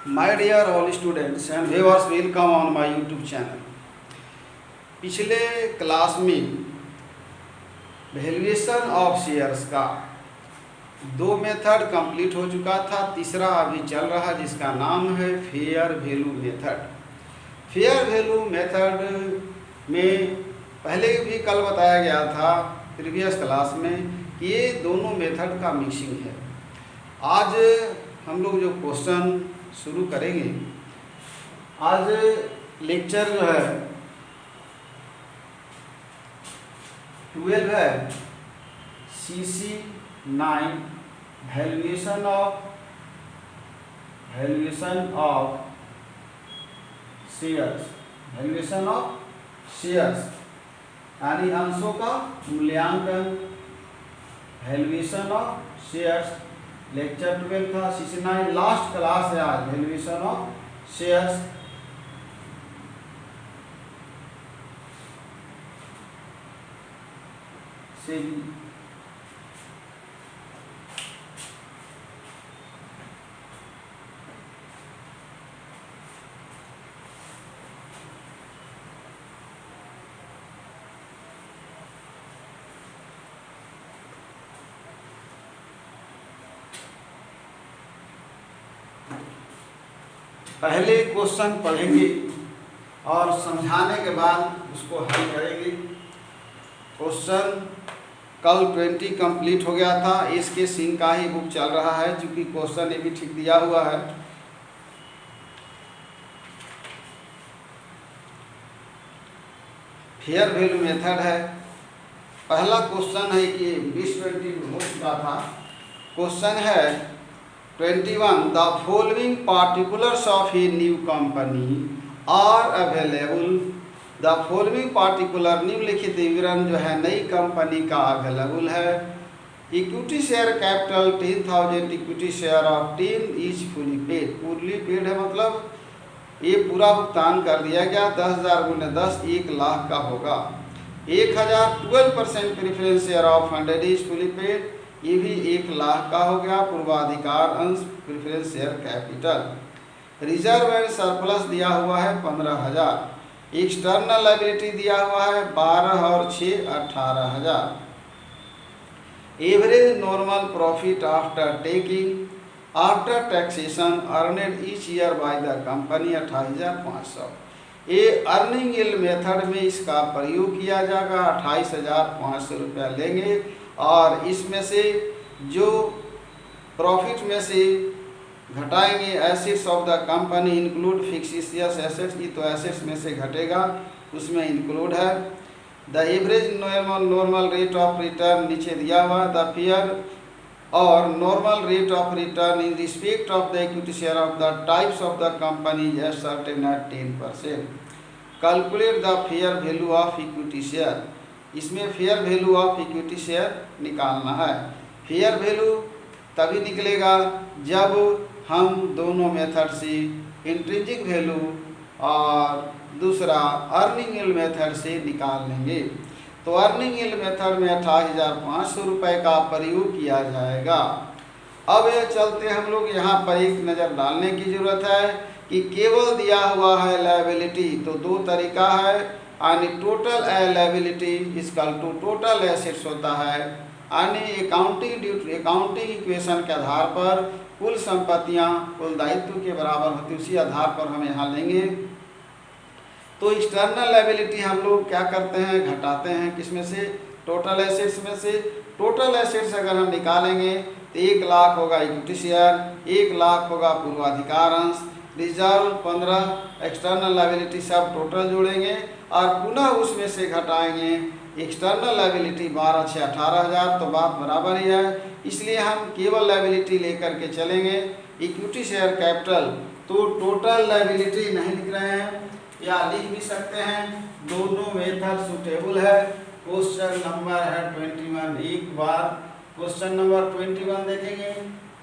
My dear all students and viewers, welcome on my YouTube channel. पिछले class में valuation of shares का 2 method complete हो चुका था, तीसरा अभी चल रहा जिसका नाम है fair value method. Fair value method में पहले भी कल बताया गया था प्रीवियस क्लास में कि ये दोनों मेथड का मिक्सिंग है। आज हम लोग जो क्वेश्चन शुरू करेंगे, आज लेक्चर जो है 12 है, CC9 वैल्यूएशन ऑफ शेयर्स यानी अंशों का मूल्यांकन, वैल्यूएशन ऑफ शेयर्स। लेक्चर 12 था, CC9 लास्ट क्लास है आज, वैल्यूएशन ऑफ शेयर्स। पहले क्वेश्चन पढ़ेंगे और समझाने के बाद उसको हल करेंगे। क्वेश्चन कल 20 कंप्लीट हो गया था, इसके सिंह का ही बुक चल रहा है, चूंकि क्वेश्चन ये भी ठीक दिया हुआ है। फेयर वैल्यू मेथड है। पहला क्वेश्चन है कि 20-20 हो चुका था। क्वेश्चन है 21, the following particulars of a new company are available. The following particular निम्नलिखित विवरण जो है नई कंपनी का अवेलेबल है। Equity share capital 10,000, equity share of 10 is fully paid है, मतलब ये पूरा भुगतान कर दिया गया। 10,000 × 10 1 लाख का होगा। 1,000 12% preference share of 100 is fully paid, ये भी 1 लाख का हो गया। पूर्वाधिकार अंश preference share capital. Reserve and surplus दिया हुआ है 15,000। एक्सटर्नल लायबिलिटी दिया हुआ है 12 और 6 18,000। Average normal profit after taking after taxation अर्नेड each year by the company 28,500। ये अर्निंग यील्ड मेथड में इसका प्रयोग किया जाएगा। 28,500 रुपया लेंगे और इसमें से जो प्रॉफिट में से घटाएंगे, assets of the company include fictitious assets, ये तो एसेट्स में से घटेगा, उसमें इंक्लूड है। The average normal rate of return नीचे दिया हुआ। द फेयर और normal rate of return in respect of the equity share of the types of the company ascertain at 10%। Calculate the fair value of equity share. इसमें fair value of equity share निकालना है। Fair value तभी निकलेगा जब हम दोनों method से intrinsic value और दूसरा अर्निंग यील्ड मेथड से निकाल लेंगे। तो अर्निंग यील्ड मेथड में 28,500 रुपये का प्रयोग किया जाएगा। अब ये चलते हम लोग यहाँ पर एक नज़र डालने की ज़रूरत है कि केवल दिया हुआ है लायबिलिटी, तो 2 तरीका है, यानी total liability equal to total assets होता है, यानी अकाउंटिंग इक्वेशन के आधार पर कुल संपत्तियां कुल दायित्व के बराबर होती है, उसी आधार पर हम यहाँ लेंगे। तो एक्सटर्नल लायबिलिटी हम लोग क्या करते हैं, घटाते हैं किसमें से, टोटल एसेट्स में से। टोटल एसेट्स अगर हम निकालेंगे तो 1 लाख होगा इक्विटी शेयर, 1 लाख होगा पूर्वाधिकार अंश, रिजर्व 15, एक्सटर्नल लायबिलिटी सब टोटल जोड़ेंगे और पुनः उसमें से घटाएंगे एक्सटर्नल लायबिलिटी 12 6 18,000, तो बात बराबर ही है। इसलिए हम केवल लायबिलिटी लेकर के चलेंगे। इक्विटी शेयर कैपिटल तो टोटल लायबिलिटी नहीं लिख रहे हैं, या लिख भी सकते हैं, दोनों मेथड सुटेबल है। क्वेश्चन नंबर है 21। एक बार क्वेश्चन नंबर 21 देखेंगे।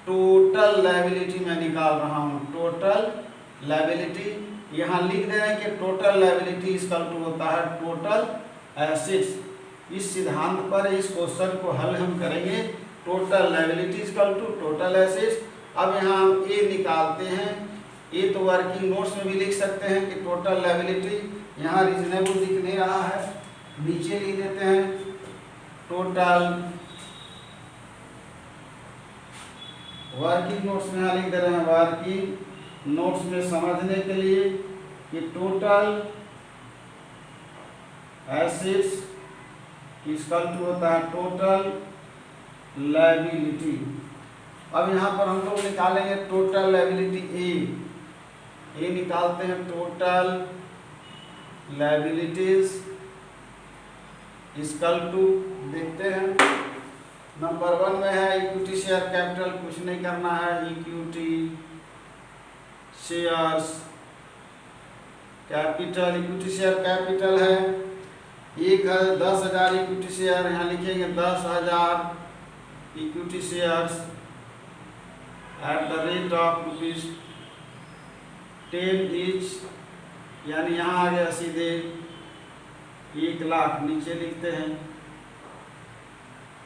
टोटल लायबिलिटी मैं निकाल रहा हूँ, टोटल लायबिलिटी यहाँ लिख दे रहे हैं कि टोटल लायबिलिटी इक्वल टू होता है टोटल एसेट्स। इस सिद्धांत पर इस क्वेश्चन को हल हम करेंगे। Total liability equal to total assets. अब यहाँ हम ए निकालते हैं ये तो वर्किंग नोट्स में भी लिख सकते हैं कि टोटल लायबिलिटी, यहाँ रीजनेबल दिख नहीं रहा है, नीचे लिख देते हैं टोटल वर्किंग नोट्स में, यहाँ लिख दे रहे हैं वर्किंग नोट्स में समझने के लिए कि टोटल एसेट्स इसका टू होता है टोटल लायबिलिटी। अब यहाँ पर हम लोग निकालेंगे टोटल लायबिलिटी ए निकालते हैं टोटल लायबिलिटीज इसकल टू, देखते हैं नंबर 1 में है इक्विटी शेयर कैपिटल, कुछ नहीं करना है, equity shares capital, equity share capital है 10,000 इक्विटी शेयर, यहाँ लिखेंगे 10,000 equity shares at the rate of ₹10 each, यानी यहाँ आ गया सीधे 1 लाख, नीचे लिखते हैं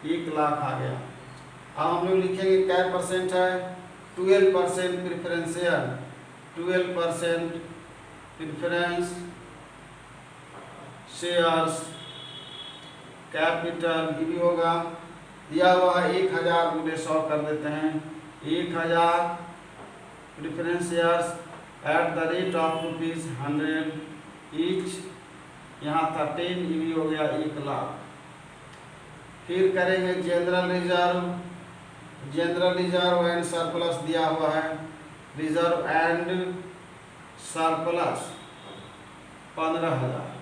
1 लाख आ गया। अब हम लोग लिखेंगे क्या परसेंट है, 12% preference share, 12% preference shares capital, ये भी होगा, दिया हुआ है 1,000 गुणे 100 कर देते हैं, 1,000 preference shares at the rate of ₹100 each, यहाँ था 10, ये भी हो गया 1 लाख। फिर करेंगे general reserve, general reserve and surplus दिया हुआ है, रिजर्व एंड सरप्लस 15,000।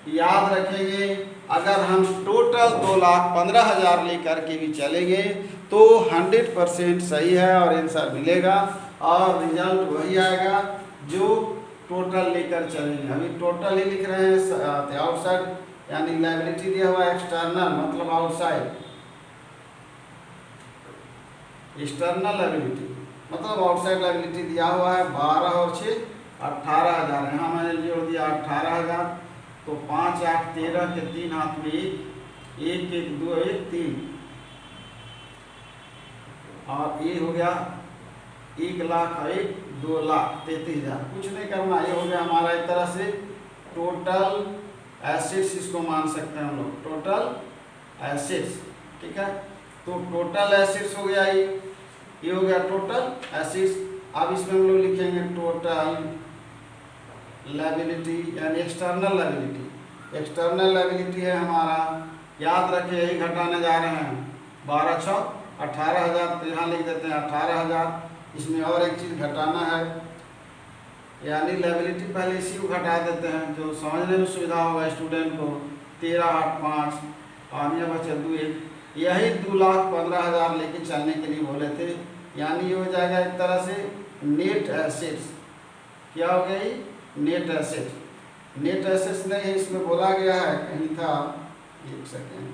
याद रखेंगे अगर हम टोटल 2,15,000 लेकर के भी चलेंगे तो 100% सही है और आंसर मिलेगा और रिजल्ट वही आएगा जो टोटल लेकर चलेंगे। अभी टोटल ही लिख रहे हैं, आउटसाइड यानी लायबिलिटी दिया हुआ है एक्सटर्नल मतलब आउटसाइड, एक्सटर्नल लायबिलिटी मतलब आउटसाइड लायबिलिटी दिया हुआ है 12 और 6 18,000, यहाँ मैंने जोड़ दिया 18,000, तो 5 8 13 के 3 हाथ में 1 1 1 2 1 3 और ये हो गया 1 लाख 1 2,33,000, कुछ नहीं करना, ये हो गया हमारा एक तरह से टोटल एसेट्स, इसको मान सकते हैं हम लोग टोटल एसेट्स, ठीक है। तो टोटल एसेट्स हो गया, ये हो गया टोटल एसेट्स। अब इसमें हम लोग लिखेंगे टोटल लायबिलिटी यानी एक्सटर्नल लायबिलिटी, एक्सटर्नल लायबिलिटी है हमारा, याद रखिए यही घटाने जा रहे हैं 12 6 18,000, तो यहाँ लिख देते हैं 18,000। इसमें और एक चीज़ घटाना है, यानी लायबिलिटी पहले इसी को घटा देते हैं जो समझने में सुविधा होगा स्टूडेंट को, 13 8 5 और यहाँ बचे 2 1, यही 2,15,000 लेके चलने के लिए बोले थे, यानी ये हो जाएगा एक तरह से नेट एसेट्स। क्या हो गया ये नेट एसेट, नेट एसेट्स नहीं है, इसमें बोला गया है कहीं था, एक सेकेंड,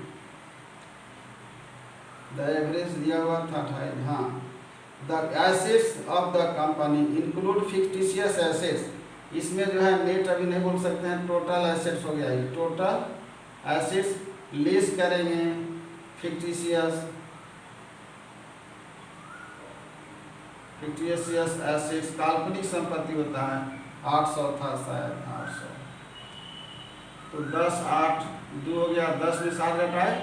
द एवरेज दिया हुआ था 28, हाँ, the assets of the company include fictitious assets, इसमें जो है नेट अभी नहीं बोल सकते हैं, टोटल एसेट्स हो गया, ये टोटल एसेट्स लेस करेंगे फिक्टिशियस एसेट्स, काल्पनिक संपत्ति होता है 800 था शायद 800, तो 10 8 2 हो गया, 10 में 7 घटाए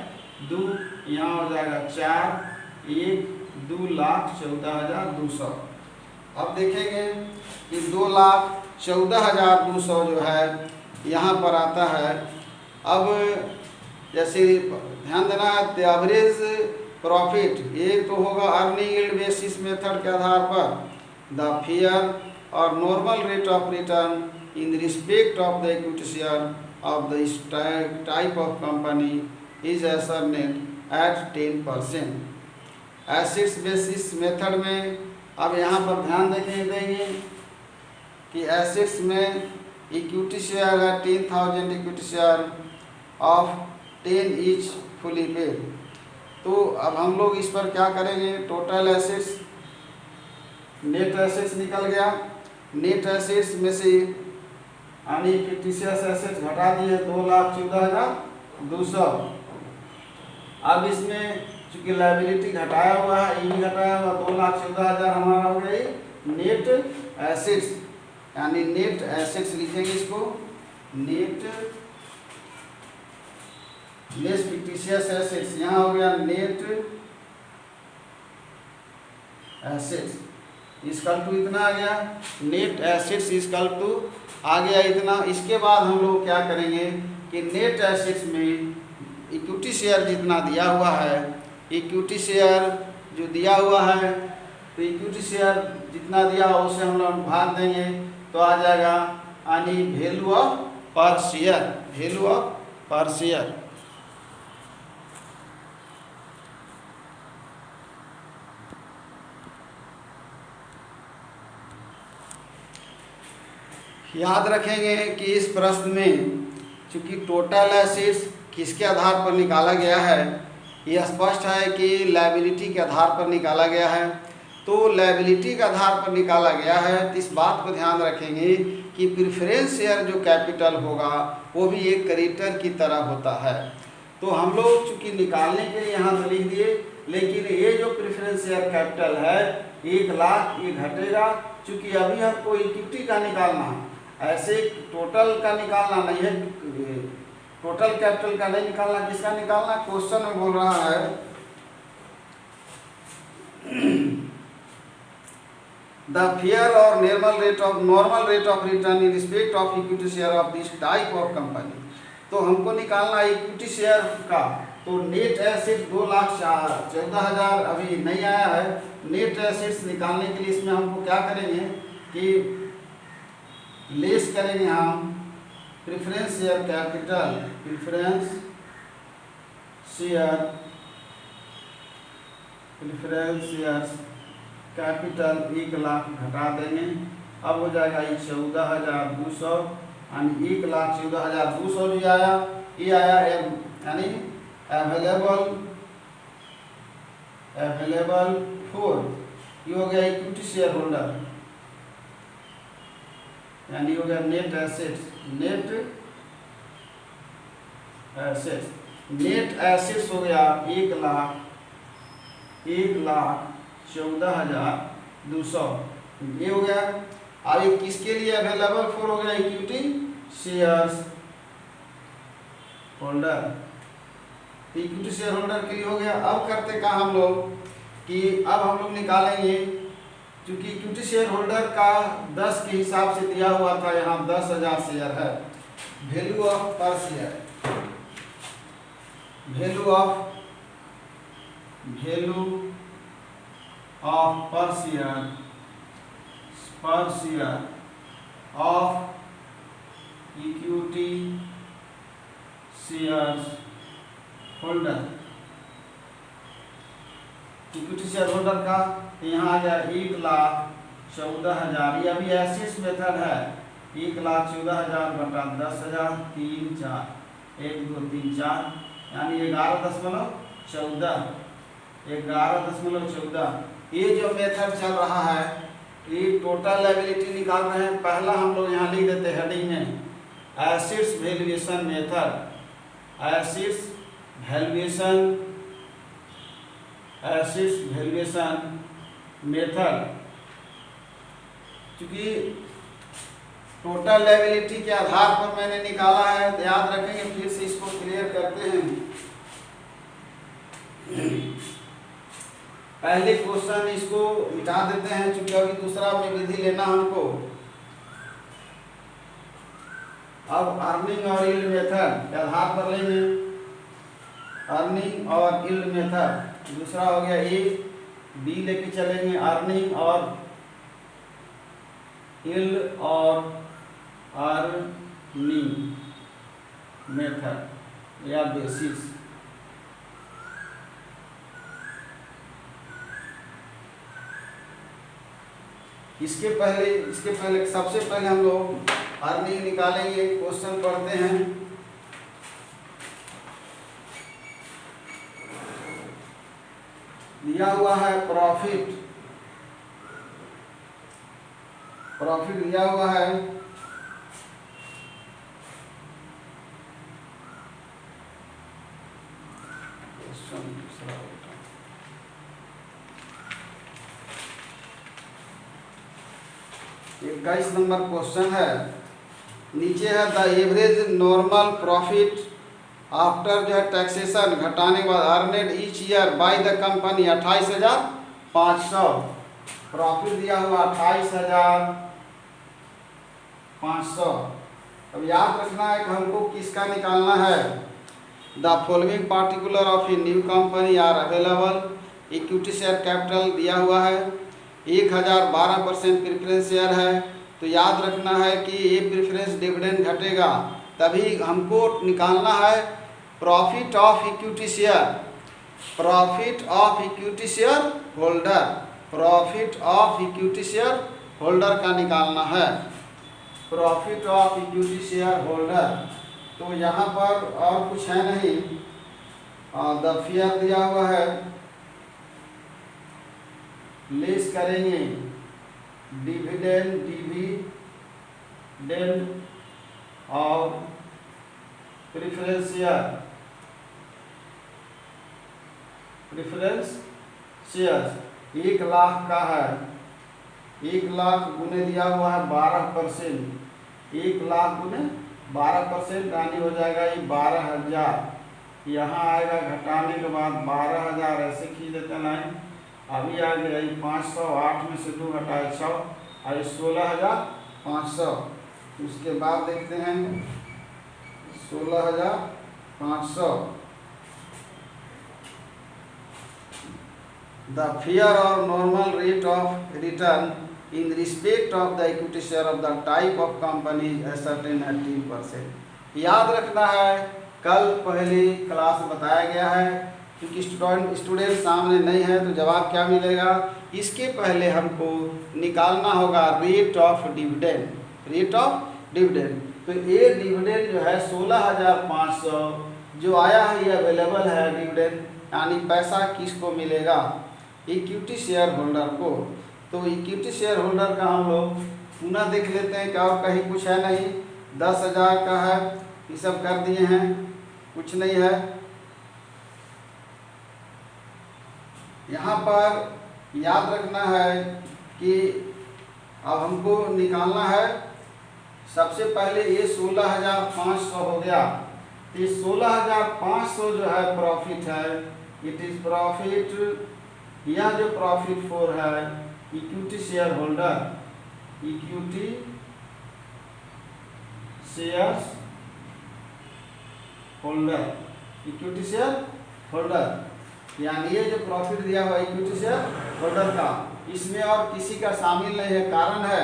2, यहाँ हो जाएगा 4 1 2,14,200। अब देखेंगे कि 2,14,200 जो है यहाँ पर आता है। अब जैसे ध्यान देना है, द एवरेज प्रॉफिट ये तो होगा अर्निंग यील्ड बेसिस मेथड के आधार पर, द फेयर और normal rate of return in respect of the equity share of the type of company is ascertained at 10%। Assets basis method में अब यहाँ पर ध्यान देंगे कि एसेट्स में इक्विटी शेयर है 10,000 equity share of 10 each fully paid. तो अब हम लोग इस पर क्या करेंगे, टोटल एसेट्स नेट एसेट्स निकल गया, नेट एसेट्स में से यानी फिक्टिशियस एसेट्स घटा दिए 2,14,200। अब इसमें चूंकि लायबिलिटी घटाया हुआ है, ये भी घटाया हुआ, 2,14,000 हमारा हो गई नेट एसेट्स यानी नेट एसेट्स लिखेंगे इसको, नेट लेस फिक्टिशियस एसेट्स, यहाँ हो गया नेट एसेट्स इक्वल टू इतना आ गया, नेट एसेट्स इक्वल टू आ गया इतना। इसके बाद हम लोग क्या करेंगे कि नेट एसेट्स में इक्विटी शेयर जितना दिया हुआ है, इक्विटी शेयर जो दिया हुआ है, तो इक्विटी शेयर जितना दिया हो उसे हम लोग भाग देंगे तो आ जाएगा यानी वैल्यू ऑफ पर शेयर, वैल्यू ऑफ पर शेयर। याद रखेंगे कि इस प्रश्न में चूंकि टोटल एसेट्स किसके आधार पर निकाला गया है, यह स्पष्ट है कि लायबिलिटी के आधार पर निकाला गया है। तो लायबिलिटी के आधार पर निकाला गया है तो इस बात को ध्यान रखेंगे कि प्रेफरेंस शेयर जो कैपिटल होगा वो भी एक क्रेडिटर की तरह होता है। तो हम लोग चूंकि निकालने के लिए यहाँ तो लिख दिए, लेकिन ये जो प्रेफरेंस शेयर कैपिटल है 1 लाख ये घटेगा, चूंकि अभी हमको इक्विटी का निकालना है, ऐसे टोटल का निकालना नहीं है, टोटल कैपिटल का नहीं निकालना। किसका निकालना क्वेश्चन में बोल रहा है द फेयर और normal rate of return in respect of equity share of this type of company. तो हमको निकालना है इक्विटी शेयर का, तो नेट एसेट 2,14,000 अभी नहीं आया है। नेट एसेट्स निकालने के लिए इसमें हमको क्या करेंगे कि लेस करेंगे हम preference share capital, preference share capital 1 lakh घटा देंगे, अब हो जाएगा ये 14,200 यानी 1,14,200 जो आया ये आया यानी अवेलेबल फॉर, ये हो गया इक्विटी शेयर होल्डर यानी हो गया नेट एसेट्स, नेट एसेट्स हो गया 1,14,200 ये हो गया। अब ये किसके लिए अवेलेबल फॉर हो गया इक्विटी शेयर्स होल्डर, तो इक्विटी शेयर होल्डर के लिए हो गया। अब करते का हम लोग कि अब हम लोग निकालेंगे, क्योंकि इक्विटी शेयर होल्डर का 10 के हिसाब से दिया हुआ था, यहाँ 10,000 शेयर है, वैल्यू ऑफ पर शेयर, वैल्यू ऑफ पर share of equity shares holder, equity share holder का यहाँ आ गया 1,14,000, ये अभी एसेट्स मेथड है, 1,14,000 बटा 10,000 3 4 1 2 3 4 यानी 11.14। ये जो मेथड चल रहा है ये टोटल लायबिलिटी निकाल रहे हैं। पहला हम लोग यहाँ लिख देते हैं हेडिंग में assets valuation method, assets valuation method, क्योंकि टोटल लायबिलिटी के आधार पर मैंने निकाला है, तो याद रखेंगे। फिर से इसको क्लियर करते हैं। पहले क्वेश्चन इसको मिटा देते हैं, क्योंकि अभी दूसरा में विधि लेना हमको। अब अर्निंग और यील्ड मेथड के आधार पर लेंगे, अर्निंग और यील्ड मेथड। दूसरा हो गया ए, बी लेके चलेंगे अर्निंग और यील्ड और अर्निंग मेथड या बेसिस। इसके पहले सबसे पहले हम लोग अर्निंग निकालेंगे। क्वेश्चन पढ़ते हैं। दिया हुआ है प्रॉफिट दिया हुआ है 21 नंबर क्वेश्चन है। नीचे है the average normal profit after जो है टैक्सेशन घटाने के बाद अर्नेड each year by the company 28,500। Profit दिया हुआ 28,500। अब याद रखना है कि हमको किसका निकालना है। The following particular of a new company are available. Equity share capital दिया हुआ है, 1012% प्रेफरेंस शेयर है। तो याद रखना है कि ये प्रेफरेंस डिविडेंड घटेगा, तभी हमको निकालना है profit of equity share. Profit of equity share holder, profit of equity share holder का निकालना है। Profit of equity share holder. तो यहाँ पर और कुछ है नहीं, द फेयर दिया हुआ है, लेस करेंगे डिविडेंड और प्रेफरेंस शेयर्स 1 लाख का है, 1 लाख गुने दिया हुआ है 12%, 1 लाख गुने 12% यानी हो जाएगा ये 12,000। यहाँ आएगा घटाने के बाद 12,000, ऐसे खींच देते लाइन। अभी आ गया ये 500, 8 में से 2 घटाए 6 और 16,500। उसके बाद देखते हैं 16,500। द फेयर और normal rate of return in respect of the equity share of the type of company certain है 3%। याद रखना है, कल पहली क्लास में बताया गया है, क्योंकि स्टूडेंट सामने नहीं है तो जवाब क्या मिलेगा। इसके पहले हमको निकालना होगा rate of dividend, rate of dividend. तो ये डिविडेंड जो है 16,500 जो आया है, ये अवेलेबल है डिविडेंड, यानी पैसा किसको मिलेगा, इक्विटी शेयर होल्डर को। तो इक्विटी शेयर होल्डर का हम लोग पुनः देख लेते हैं कि और कहीं कुछ है नहीं। 10,000 का है, ये सब कर दिए हैं, कुछ नहीं है। यहाँ पर याद रखना है कि अब हमको निकालना है, सबसे पहले ये 16,500 हो गया। तो ये 16,500 जो है प्रॉफिट है, इट इज प्रॉफिट। यह जो प्रॉफिट फॉर है equity share holder, equity shares holder, equity share holder, यानी ये जो प्रॉफिट दिया हुआ इक्विटी शेयर होल्डर का, इसमें और किसी का शामिल नहीं है। कारण है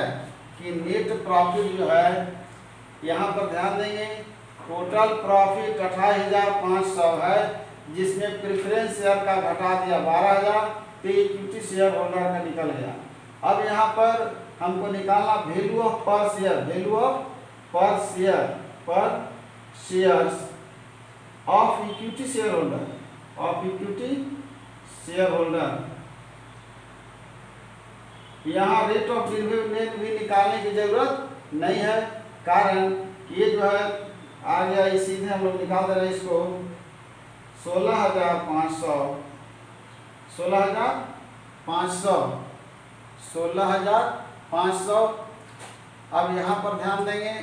कि नेट प्रॉफिट जो है, यहाँ पर ध्यान देंगे, टोटल प्रॉफिट 28,500 है, जिसमें प्रेफरेंस शेयर का घटा दिया 12,000, तो इक्विटी शेयर होल्डर का निकल गया। अब यहाँ पर हमको निकालना वैल्यू ऑफ पर शेयर, वैल्यू ऑफ पर shares of equity share holder, of equity share holder. यहाँ रेट ऑफ डिविडेंड भी निकालने की जरूरत नहीं है, कारण ये जो है आ गया, ये सीधे हम लोग निकाल दे रहे हैं इसको। 16,500, 16,500। अब यहाँ पर ध्यान देंगे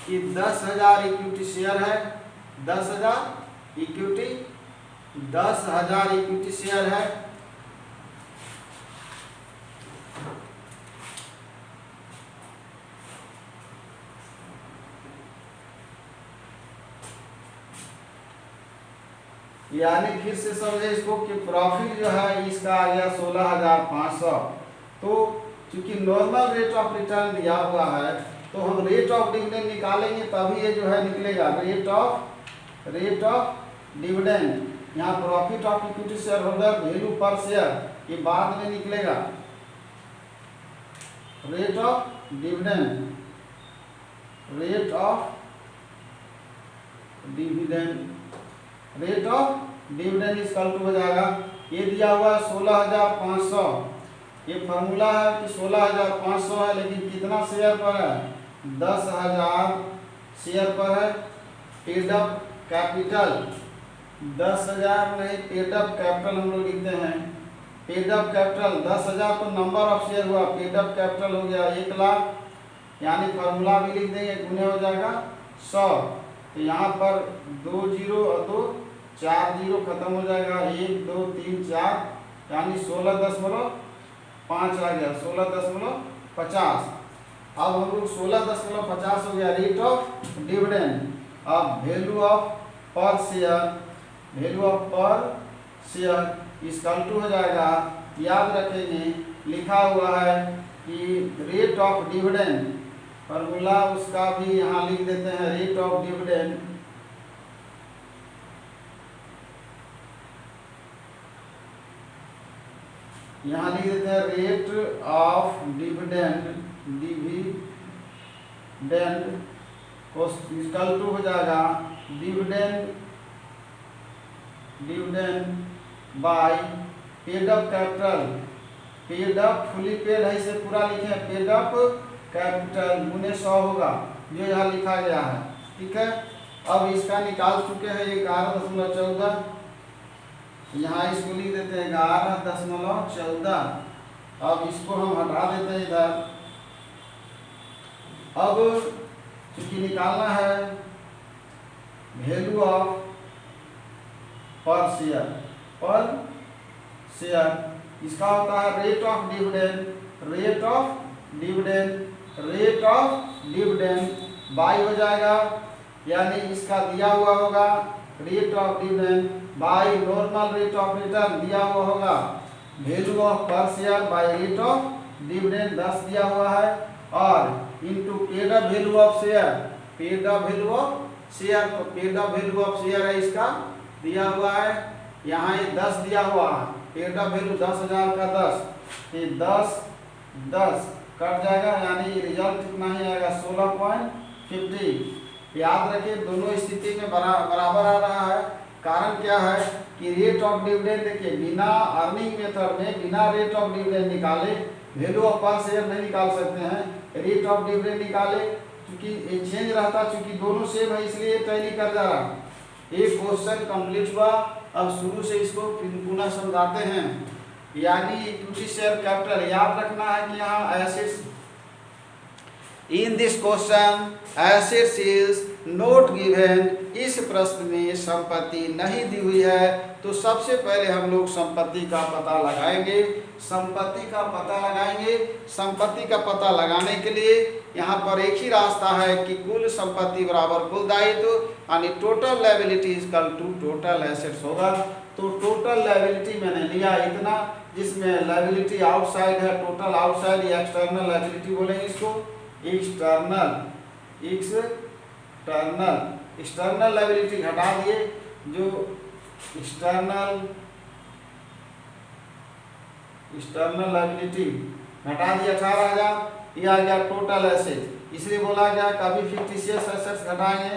कि 10,000 इक्विटी शेयर है, 10,000 इक्विटी शेयर है। यानी फिर से समझे इसको कि प्रॉफिट जो है इसका आ गया 16,500। तो चूंकि नॉर्मल रेट ऑफ रिटर्न दिया हुआ है, तो हम रेट ऑफ डिविडेंड निकालेंगे, तभी ये जो है निकलेगा रेट ऑफ डिविडेंड। यहाँ profit of equity share holder value per share, ये बाद में निकलेगा। Rate of dividend, rate of dividend equal to हो जाएगा, ये दिया हुआ है 16,500। ये फॉर्मूला है कि 16,500 है, लेकिन कितना शेयर पर है, 10,000 शेयर पर है। पेड अप कैपिटल 10,000 नहीं, पेड अप कैपिटल हम लोग लिखते हैं पेड अप कैपिटल 10,000 तो नंबर ऑफ शेयर हुआ, पेड अप कैपिटल हो गया 1 लाख, यानी फॉर्मूला भी लिख देंगे, गुने हो जाएगा 100। तो यहाँ पर 2 जीरो और 2 4 जीरो खत्म हो जाएगा, 1 2 3 4, यानी 16.5 आ गया, 16.50। अब हम लोग 16.50 हो गया रेट ऑफ डिविडेंड। अब वैल्यू ऑफ पर शेयर, वैल्यू ऑफ पर शेयर इसकल टू हो जाएगा, याद रखेंगे लिखा हुआ है कि रेट ऑफ डिविडेंड, फॉर्मूला उसका भी यहाँ लिख देते हैं, रेट ऑफ डिविडेंड यहाँ लिख देते हैं, रेट ऑफ डिविडेंड, डिविडेंड को इक्वल टू हो जाएगा dividend, dividend by paid up capital, paid up fully paid है, इसे पूरा लिखे, पेड अप कैपिटल गुने 100 होगा, जो यहाँ लिखा गया है। ठीक है, अब इसका निकाल चुके हैं 11.14, यहाँ इसको लिख देते हैं 11.14। अब इसको हम हटा देते हैं इधर। अब चूंकि निकालना है वैल्यू ऑफ पर शेयर, पर शेयर इसका होता है rate of dividend, rate of dividend, rate of dividend by हो जाएगा, यानी इसका दिया हुआ होगा rate of dividend by normal rate of return दिया हुआ होगा, वैल्यू ऑफ पर share by rate of dividend 10 दिया हुआ है, और into paid up value of share, paid up value of share, तो paid up value of share है इसका दिया हुआ है, यहाँ ये 10 दिया हुआ है, पेड अप वैल्यू 10,000 का 10, ये 10 कट जाएगा, यानी रिजल्ट कितना ही आएगा 16.50। याद रखिए दोनों स्थिति में बराबर आ रहा है। कारण क्या है कि रेट ऑफ डिविडेंड देखिए, बिना अर्निंग मेथड में बिना रेट ऑफ डिविडेंड निकाले वैल्यू ऑफ पर शेयर नहीं निकाल सकते हैं, रेट ऑफ डिविडेंड निकाले क्योंकि एक्सचेंज रहता, चूंकि दोनों सेम है इसलिए टैली कर जा रहा। एक क्वेश्चन कंप्लीट हुआ, अब शुरू से इसको पुनः समझाते हैं। यानी इक्विटी शेयर कैपिटल याद रखना है कि यहाँ assets, in this question assets is note given, इस प्रश्न में संपत्ति नहीं दी हुई है, तो सबसे पहले हम लोग संपत्ति का पता लगाएंगे। संपत्ति का पता लगाएंगे, संपत्ति का पता लगाने के लिए यहाँ पर एक ही रास्ता है कि कुल संपत्ति बराबर कुल दायित्व, यानी total liability equal to total assets होगा। तो टोटल लायबिलिटी मैंने लिया इतना, जिसमें लायबिलिटी आउटसाइड है, टोटल आउटसाइड या एक्सटर्नल लायबिलिटी बोलेंगे इसको, एक्सटर्नल, एक्सटर्नल लायबिलिटी घटा दिए, जो एक्सटर्नल लायबिलिटी घटा दिया 18,000, ये आ गया टोटल एसेट। इसलिए बोला गया कभी फिक्टिशियस एसेट्स घटाएंगे,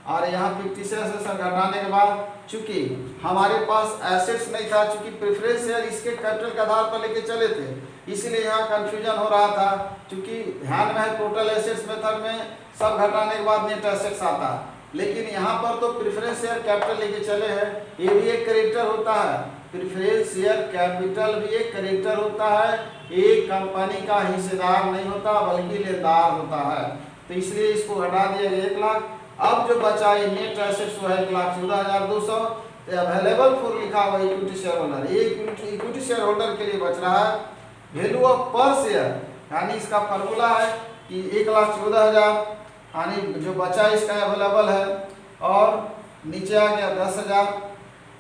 और यहाँ फिक्टिशियस एसेट्स घटाने के बाद चूंकि हमारे पास एसेट्स नहीं था, चूंकि प्रेफरेंस शेयर इसके कैपिटल के आधार पर लेके चले थे, इसलिए यहाँ कंफ्यूजन हो रहा था। चूंकि ध्यान में है टोटल एसेट्स मेथड में सब घटाने के बाद नेट एसेट्स आता है, लेकिन यहाँ पर तो प्रेफरेंस शेयर कैपिटल लेके चले हैं, ये भी एक क्रेडिटर होता है, प्रेफरेंस शेयर कैपिटल भी एक क्रेडिटर होता है, एक कंपनी का हिस्सेदार नहीं होता बल्कि लेनदार होता है, तो इसलिए इसको घटा दिया गया 1 लाख। अब जो बचा ये नेट एसेट्स वो है 1,14,200, अवेलेबल फॉर लिखा हुआ इक्विटी शेयर होल्डर, ये इक्विटी शेयर होल्डर के लिए बच रहा है वैल्यू ऑफ पर शेयर, यानी इसका फार्मूला है कि 1,14,000, यानी जो बचा इसका अवेलेबल है, और नीचे आ गया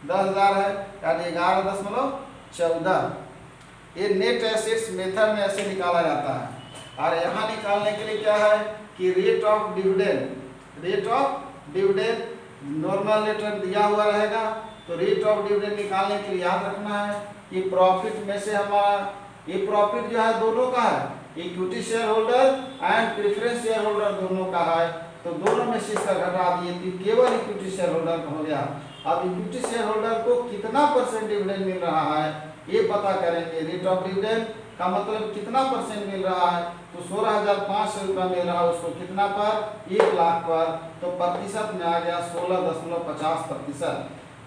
10,000 है, यानी 11.14। ये नेट एसेट्स मेथड में ऐसे निकाला जाता है। और यहाँ निकालने के लिए क्या है कि rate of dividend, rate of dividend normal return दिया हुआ रहेगा, तो रेट ऑफ डिविडेंड निकालने के लिए याद रखना है कि प्रॉफिट में से हमारा ये प्रॉफिट जो है दोनों का है, equity share holder and preference share holder दोनों का है, तो दोनों में से इसका घटा दिए तो केवल इक्विटी शेयर होल्डर का हो गया। अब इक्विटी शेयर होल्डर को कितना % डिविडेंड मिल रहा है ये पता करेंगे। रेट ऑफ डिविडेंड का मतलब कितना % मिल रहा है, तो 16,500 रुपया मिल रहा है, उसको कितना पर 1 लाख पर, तो प्रतिशत में आ गया 16.50%।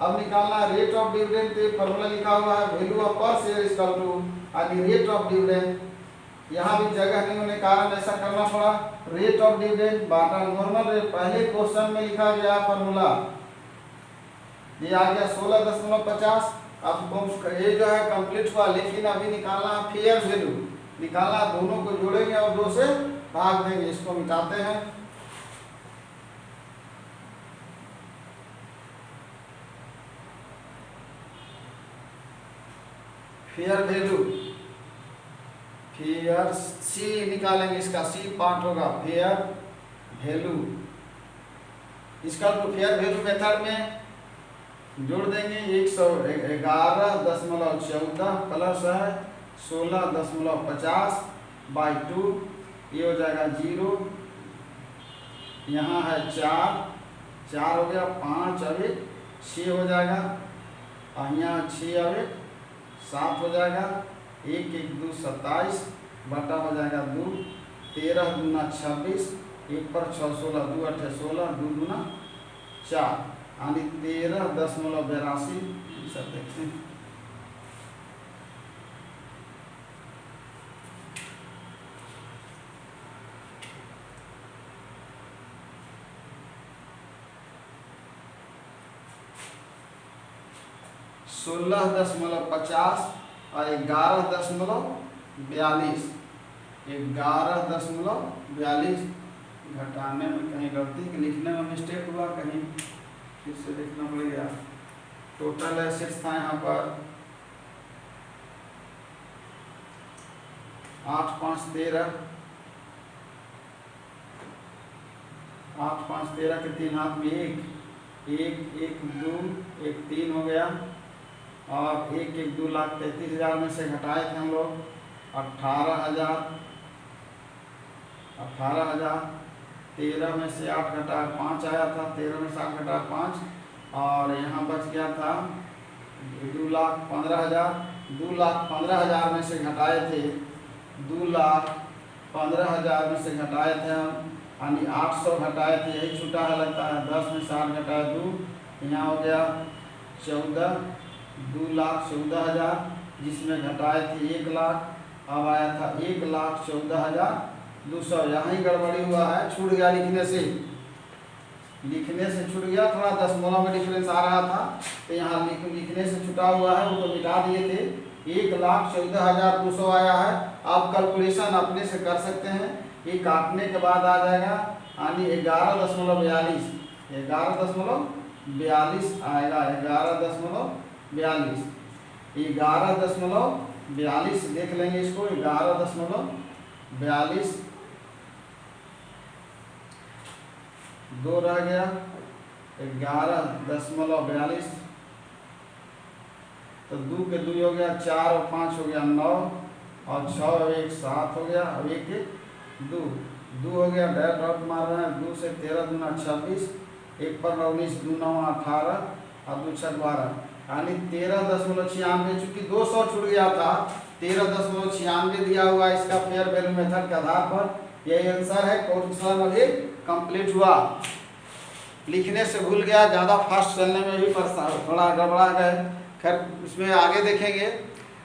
अब निकालना है रेट ऑफ डिविडेंड, तो फॉर्मूला लिखा हुआ है वैल्यू ऑफ पर शेयर इक्वल टू यानी रेट ऑफ डिविडेंड। यहाँ भी जगह नहीं होने कारण ऐसा करना पड़ा। Rate of dividend Bata normal rate, पहले क्वेश्चन में लिखा गया फॉर्मूला, ये आ गया 16.50। अब ये जो है कंप्लीट हुआ, लेकिन अभी निकालना है फेयर वैल्यू, निकालना दोनों को जोड़ेंगे और 2 से भाग देंगे। इसको मिटाते हैं। फेयर वैल्यू, फेयर सी निकालेंगे, इसका सी पार्ट होगा फेयर वैल्यू। इसका तो फेयर वैल्यू मेथड में जोड़ देंगे 111.14 प्लस है 16.50 बाई 2, ये हो जाएगा 0। यहाँ है 4 हो गया, 5 अब 6 हो जाएगा, और यहाँ 6 अब 7 हो जाएगा, 1 1 2 27 बटा हो जाएगा 2, 13 दूना 26, 1 पर 6 16 2 8 16 2 दूना 4 यानी 13.82। सब देखते हैं। सोलह 11.50 और 11.42, 11.42 घटाने में कहीं गलती, लिखने में मिस्टेक हुआ, कहीं फिर से देखना पड़ेगा। टोटल एसेट्स था यहाँ पर 8 5 13, 8 5 13 के 3 हाथ में 1 1 1 2 1 3 हो गया, और 1 1 2,33,000 में से घटाए थे हम लोग 18,000, 13 में से 8 घटाया 5 आया था, 13 में से 8 घटाया 5, और यहाँ बच गया था 2,15,000। 2,15,000 में से घटाए थे 2,15,000 में से घटाए थे हम, यानी 800 घटाए थे, यही छूटा है लगता है। 10 में से 8 घटाया 2, यहाँ हो गया 2,14,000, जिसमें घटाए थे 1 लाख, अब आया था 1,14,200। यहाँ ही गड़बड़ी हुआ है, छूट गया लिखने से छूट गया, थोड़ा दशमलव में डिफरेंस आ रहा था, तो यहाँ लिखने से छुटा हुआ है, वो तो मिटा दिए थे। 1,14,200 आया है। आप कैलकुलेशन अपने से कर सकते हैं, ये काटने के बाद आ जाएगा यानी 11.42 आएगा, 11.42 देख लेंगे इसको, 11.42 2 रह गया, 11.42, तो 2 के 2 हो गया, 4 और 5 हो गया 9, और 6 और 1 7 हो गया, अब 1 2 हो गया, डॉट मार रहे हैं, 2 से 13 दूना 26, 1 पर 19 2 9 18 और 2 6 12, यानी 13.96। चूंकि 200 छूट गया था, 13.96 दिया हुआ इसका फेयर वैल्यू मेथड के आधार पर। यही आंसर है। क्वेश्चन अभी कंप्लीट हुआ। लिखने से भूल गया, ज़्यादा फास्ट चलने में भी थोड़ा गड़बड़ा गए। खैर उसमें आगे देखेंगे।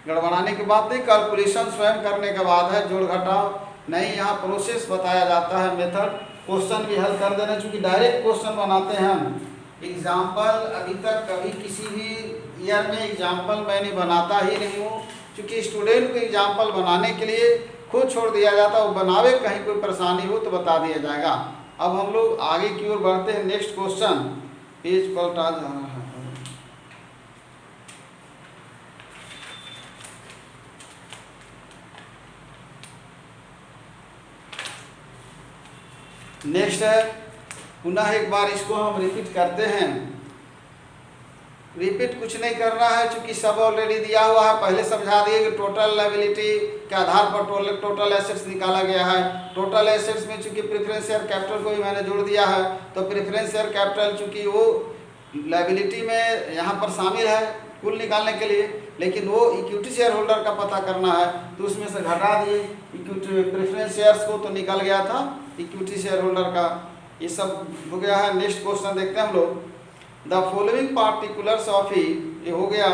गड़बड़ाने की बात नहीं, कैलकुलेशन स्वयं करने के बाद है, जोड़ घटाव नहीं, यहाँ प्रोसेस बताया जाता है, मेथड। क्वेश्चन भी हल कर देना, चूँकि डायरेक्ट क्वेश्चन बनाते हैं हम। एग्जाम्पल अभी तक कभी किसी भी ईयर में एग्जाम्पल मैंने बनाता ही नहीं हूँ, क्योंकि स्टूडेंट को एग्जाम्पल बनाने के लिए खुद छोड़ दिया जाता है, वो बनावे, कहीं कोई परेशानी हो तो बता दिया जाएगा। अब हम लोग आगे की ओर बढ़ते हैं। नेक्स्ट क्वेश्चन, पेज पलटा जाना है। नेक्स्ट है, पुनः एक बार इसको हम रिपीट करते हैं। रिपीट कुछ नहीं करना है, चूंकि सब ऑलरेडी दिया हुआ है। पहले समझा दिए कि टोटल लायबिलिटी के आधार पर टोटल एसेट्स निकाला गया है। टोटल एसेट्स में चूंकि प्रेफरेंस शेयर कैपिटल को भी मैंने जोड़ दिया है, तो प्रेफरेंस शेयर कैपिटल चूंकि वो लायबिलिटी में यहाँ पर शामिल है कुल निकालने के लिए, लेकिन वो इक्विटी शेयर होल्डर का पता करना है, तो उसमें से घटा दिए इक्विटी प्रेफरेंस शेयर्स को, तो निकल गया था इक्विटी शेयर होल्डर का। ये सब हो गया है। नेक्स्ट क्वेश्चन देखते हैं हम लोग। द फॉलोइंग पार्टिकुलर्स ऑफ ये हो गया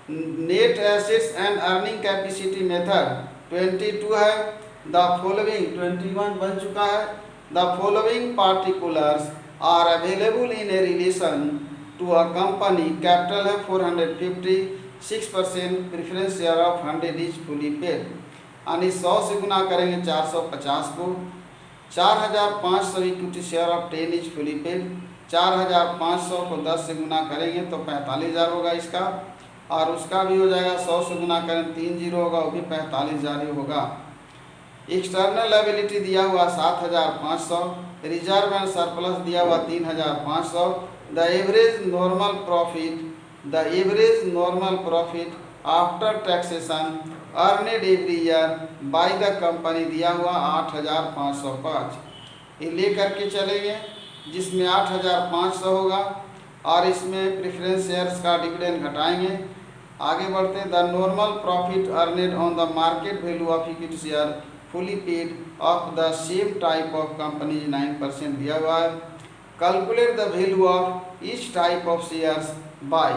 net assets and earning capacity method 22 है। द फॉलोइंग 21 बन चुका है। The following particulars are available in a relation to a company. Capital है 450, 6% preference share of 100 is fully paid, यानी 100 से गुना करेंगे 450 को। 4500 equity share of 10 is fully paid. 4500 को 10 से गुना करेंगे तो 45,000 होगा इसका, और उसका भी हो जाएगा 100 से गुना करें 3 जीरो होगा, वो भी 45,000 ही होगा। एक्सटर्नल लायबिलिटी दिया हुआ 7,500, रिजर्व एंड सरप्लस दिया हुआ 3,500। The average normal profit after taxation अर्नेड every year by the company दिया हुआ 8,505। ये लेकर के चलेंगे जिसमें 8,500 होगा, और इसमें प्रेफरेंस शेयर्स का डिविडेंड घटाएंगे। आगे बढ़ते हैं। The normal profit earned on the market value of equity share fully paid of the same type of company 9% दिया हुआ है। Calculate the value of each type of shares by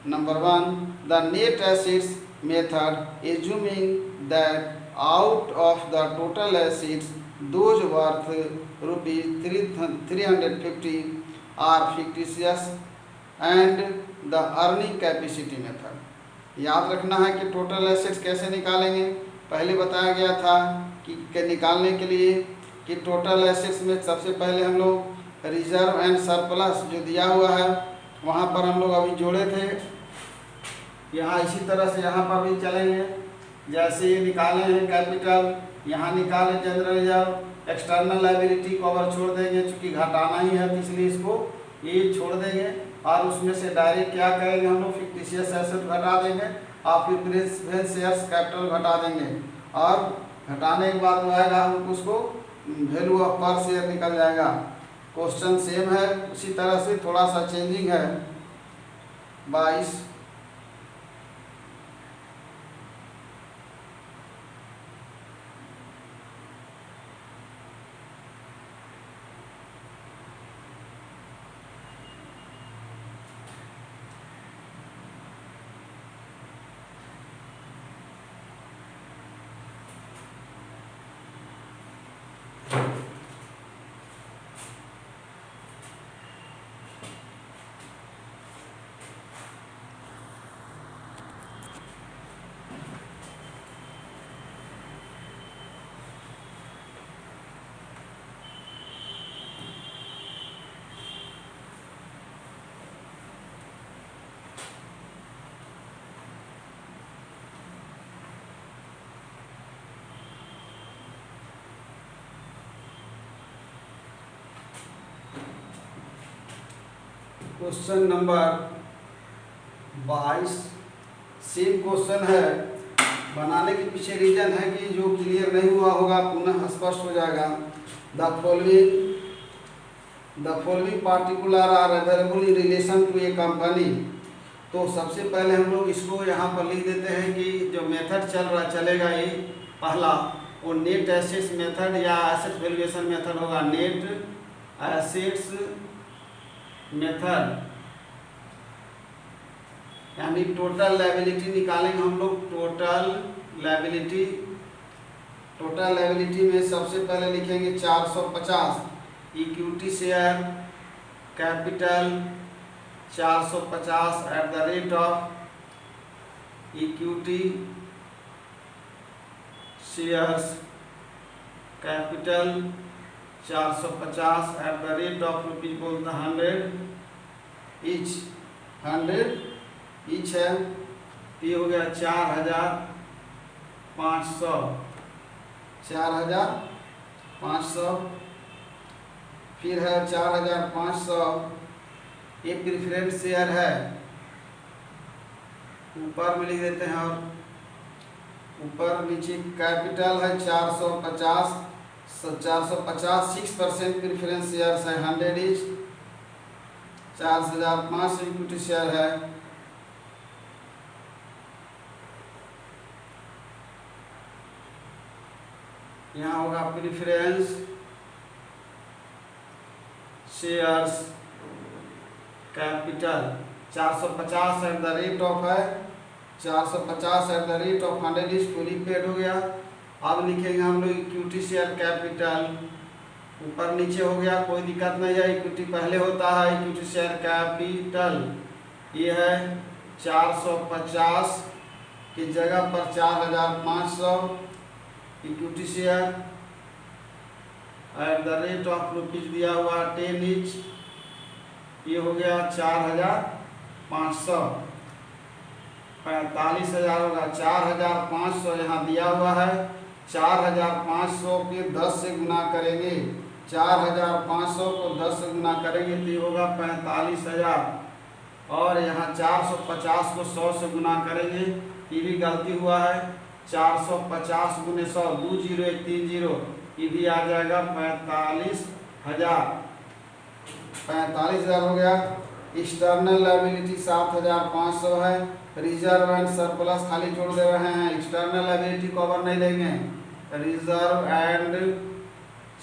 number 1 the net assets method assuming that out of the total assets those worth ₹350 are fictitious and the earning capacity method. याद रखना है कि total assets कैसे निकालेंगे। पहले बताया गया था कि निकालने के लिए कि टोटल एसेट्स में सबसे पहले हम लोग रिजर्व एंड सरप्लस जो दिया हुआ है वहाँ पर हम लोग अभी जोड़े थे। यहाँ इसी तरह से यहाँ पर भी चलेंगे। जैसे ये निकाले हैं कैपिटल, यहाँ निकाले जनरल रिजर्व, एक्सटर्नल लायबिलिटी को अगर छोड़ देंगे चूँकि घटाना ही है तो इसलिए इसको ये छोड़ देंगे, और उसमें से डायरेक्ट क्या करेंगे हम लोग फिक्टिशियस एसेट घटा देंगे और फिर प्रेफरेंस शेयर्स कैपिटल घटा देंगे, और घटाने के बाद में आएगा हम उसको वैल्यू ऑफ पर शेयर निकल जाएगा। क्वेश्चन सेम है, उसी तरह से थोड़ा सा चेंजिंग है। 22 क्वेश्चन नंबर 22 सेम क्वेश्चन है। बनाने के पीछे रीजन है कि जो क्लियर नहीं हुआ होगा पुनः स्पष्ट हो जाएगा। The following particular are available in relation to a company. तो सबसे पहले हम लोग इसको यहाँ पर लिख देते हैं कि जो मेथड चलेगा ये पहला वो नेट एसेट्स मेथड या एसेट वैल्यूएशन मेथड होगा। नेट एसेट्स मेथड यानी टोटल लायबिलिटी निकालेंगे हम लोग। टोटल लायबिलिटी में सबसे पहले लिखेंगे 450 equity share capital 450 at the rate of equity shares capital 450 at the rate of rupees बोलते 100 ईच है। ये हो गया 4,500 फिर है 4,500 ये प्रेफरेंस शेयर है, ऊपर में लिख देते हैं, और ऊपर नीचे कैपिटल है 450 6% प्रेफरेंस शेयर्स है 100 इच 4,500 इक्विटी शेयर है। यहाँ होगा preference shares capital 450 at the rate of है 450 at the rate of 100 is fully paid हो गया। अब लिखेंगे हम लोग इक्विटी शेयर कैपिटल, ऊपर नीचे हो गया, कोई दिक्कत नहीं है, इक्विटी पहले होता है। इक्विटी शेयर कैपिटल ये है 450 की जगह पर 4500 equity share at the rate of rupees दिया हुआ 10 इच, ये हो गया 4500, 45,000 होगा, 4500 यहाँ दिया हुआ है, 4500 के 10 से गुना करेंगे, 4500 को 10 से गुना करेंगे तो ये होगा 45,000, और यहाँ 450 को 100 से गुना करेंगे, ये भी गलती हुआ है, 450 गुने 100 20130, ये भी आ जाएगा 45,000, 45,000 हो गया। एक्सटर्नल लायबिलिटी 7,500 है। रिजर्व एंड सरप्लस खाली जोड़ दे रहे हैं, एक्सटर्नल लायबिलिटी कवर नहीं लेंगे। Reserve and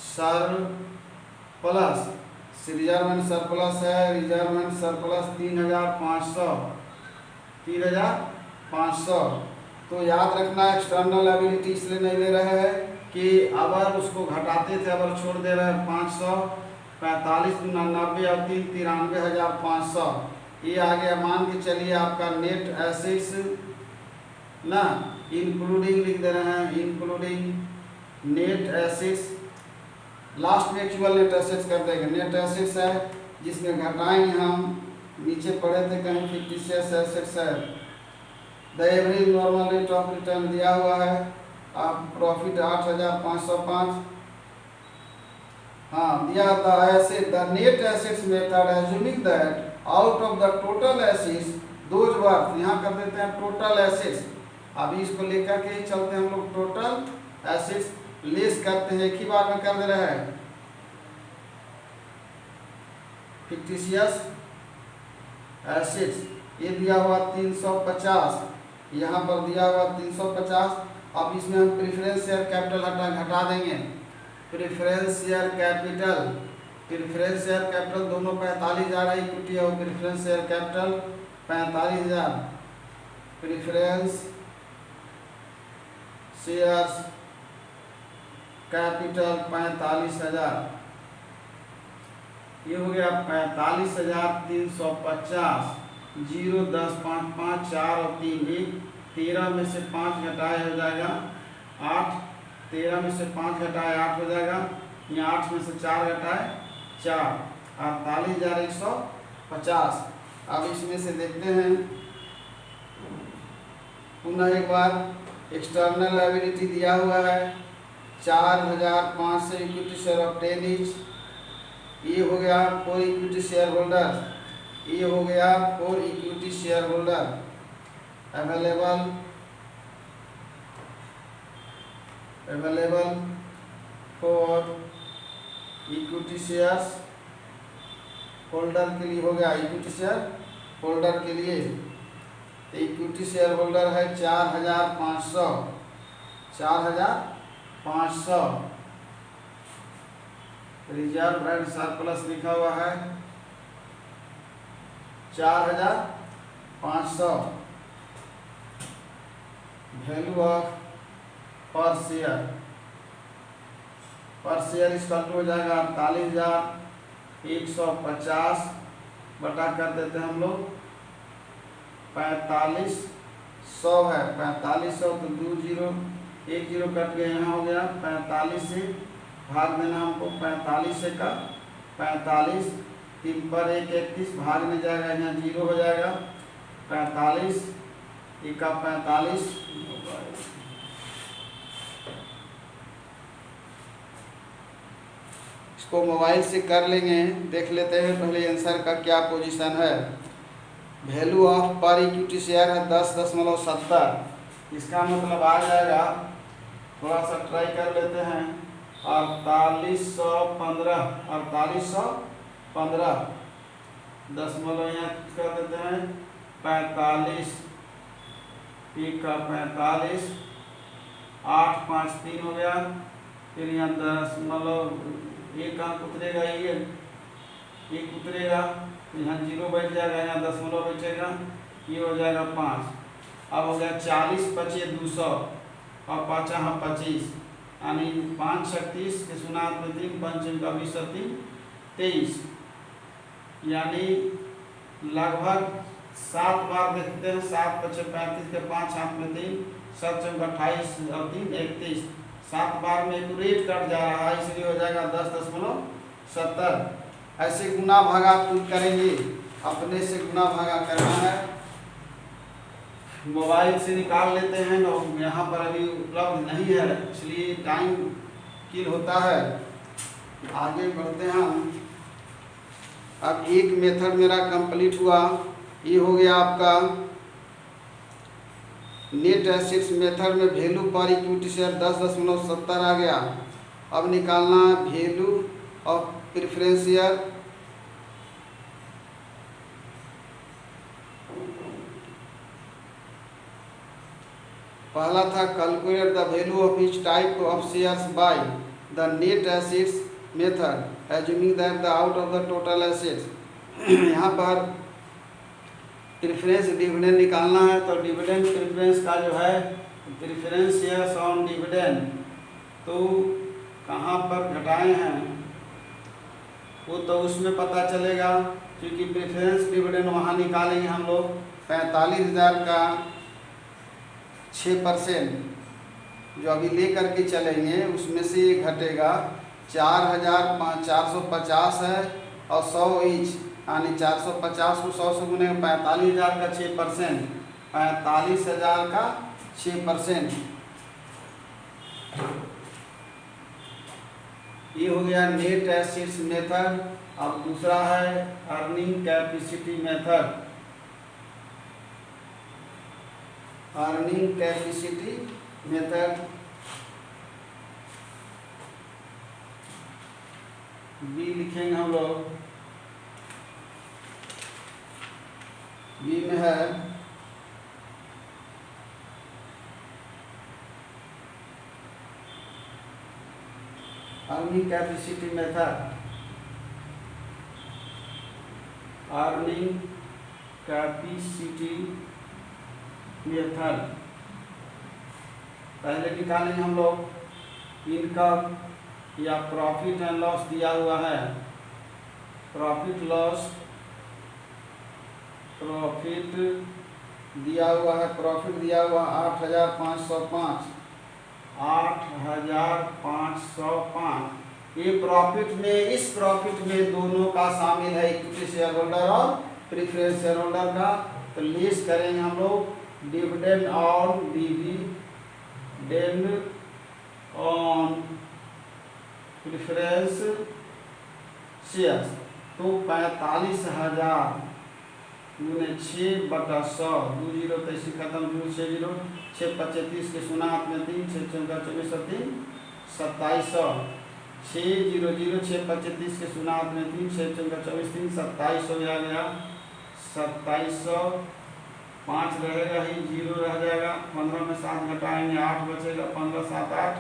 surplus, reserve and surplus है, रिजर्व एंड सरप्लस 3,500। तो याद रखना एक्सटर्नल लायबिलिटी इसलिए नहीं ले रहे हैं कि अगर उसको घटाते थे, अगर छोड़ दे रहे हैं 500, 45 गुना 90 और 3 93,500, ये आ गया। मान के चलिए आपका नेट एसेट्स ना इंक्लूडिंग लिख दे रहे हैं, इंक्लूडिंग नेट एसेट्स, लास्ट में एक्चुअल नेट एसेट्स कर देंगे। नेट एसेट्स है जिसमें घटाएंगे हम, नीचे पढ़े थे कहीं फिक्टिशियस एसेट्स है। The average normal rate of return दिया हुआ है, आप प्रॉफिट 8,505, हाँ दिया the asset the net assets method assuming that out of the total assets those worth, यहाँ कर देते हैं टोटल एसेट्स, अभी इसको लेकर के ही चलते हैं हम लोग, टोटल एसेट्स लेस करते हैं, एक ही बार में कर दे रहे हैं। फिक्टिशियस एसेट्स ये दिया हुआ 350, यहाँ पर दिया हुआ 350, अब इसमें हम प्रेफरेंस शेयर कैपिटल घटा देंगे। Preference share capital, preference share capital दोनों 45,000 है, इक्विटी और preference share capital 45,000, preference shares capital 45,000, ये हो गया 45,350, 0 10 5 5 4 और 3 1, 13 में से 5 घटाए हो जाएगा 8, 13 में से 5 घटाए 8 हो जाएगा, यहाँ 8 में से 4 घटाए 4, 48,150। अब इसमें से देखते हैं पुनः एक बार, एक्सटर्नल लायबिलिटी दिया हुआ है 4,500 इक्विटी शेयर ऑफ 10 इच, ये हो गया फॉर इक्विटी शेयर होल्डर, ये हो गया for equity share holder available for equity shares holder के लिए हो गया, इक्विटी शेयर होल्डर के लिए इक्विटी शेयर होल्डर है 4,500, 4,500। रिजर्व एंड सरप्लस लिखा हुआ है 4,500। वैल्यू ऑफ पर शेयर इसका हो जाएगा 48,150 बटा कर देते हैं हम लोग 4500 है, 4500 तो 2 0 1 0 कट गया, यहाँ हो गया 45 से भाग देना हमको, 45 से का 45, 3 पर 1 31 भाग में जाएगा, यहाँ 0 हो जाएगा, 45 1 का 45, इसको मोबाइल से कर लेंगे, देख लेते हैं पहले आंसर का क्या पोजीशन है। वैल्यू ऑफ पर इक्विटी शेयर है 10.70, इसका मतलब आ जाएगा, थोड़ा सा ट्राई कर लेते हैं, 4815 दशमलव यहाँ कर देते हैं 45, 1 का 45, 8 5 3 हो गया, फिर यहाँ दशमलव 1 अंक उतरेगा, ये 1 उतरेगा तो यहाँ 0 बैठ जाएगा, यहाँ दशमलव बैठेगा, ये हो जाएगा 5। अब हो गया 40 बचे 200 और 5 यहाँ 25, यानी 5 36 के शून्यात में 3, 5 का 20 3 23, यानी लगभग 7 बार देखते हैं। 7 बचे 35 के 5 हाथ में 3, 7 चौक 28 और 3 31, 7 बार में एक्यूरेट कट जा रहा है, इसलिए हो जाएगा 10.70। ऐसे गुना भागा खुद करेंगे, अपने से गुना भागा करना है, मोबाइल से निकाल लेते हैं ना, यहाँ पर अभी उपलब्ध नहीं है इसलिए टाइम किल होता है। आगे बढ़ते हैं हम। अब एक मेथड मेरा कंप्लीट हुआ, ये हो गया आपका नेट एसेट्स मेथड में वैल्यू पर इक्विटी शेयर 10.70 आ गया। अब निकालना वैल्यू ऑफ प्रेफरेंस शेयर। पहला था calculate the value of each type of shares by the net assets method assuming that the out of the total assets. यहाँ पर preference dividend निकालना है, तो डिविडेंड प्रेफरेंस का जो है प्रेफरेंस शेयर्स ऑन डिविडेंड, तो कहाँ पर घटाए हैं वो तो उसमें पता चलेगा, क्योंकि प्रेफरेंस डिविडेंड वहाँ निकालेंगे हम लोग 45,000 का 6% जो अभी ले करके चलेंगे, उसमें से ये घटेगा 4,450 है और 100 ईच, यानी 450 को 100 से गुने 45,000 का 6%, 45,000 का 6%। ये हो गया नेट एसेट्स मेथड। अब दूसरा है earning capacity method. Earning capacity method B लिखेंगे हम लोग। बी में है earning capacity method. Earning capacity method पहले निकालेंगे हम लोग इनकम या प्रॉफिट एंड लॉस दिया हुआ है। प्रॉफिट लॉस, प्रॉफिट दिया हुआ है, प्रॉफिट दिया हुआ 8,505, 8,505। ये प्रॉफिट में, इस प्रॉफिट में दोनों का शामिल है, इक्विटी शेयर होल्डर और प्रेफरेंस शेयर होल्डर का। तो लिस्ट करेंगे हम लोग dividend on dividend on preference shares, तो 45,000 गुने 6/100, 2 0 तैसी खत्म, 2 6 0 6 25 30 के शून्यात में 3, 6 14 24 3 2700, 6 0 0 6 25 30 के शून्यात में 3, 6 14 24 3 2700 आ गया। 2700, 5 रहेगा ही, 0 रह जाएगा, 15 में 7 घटाएंगे 8 बचेगा, 15 7 8,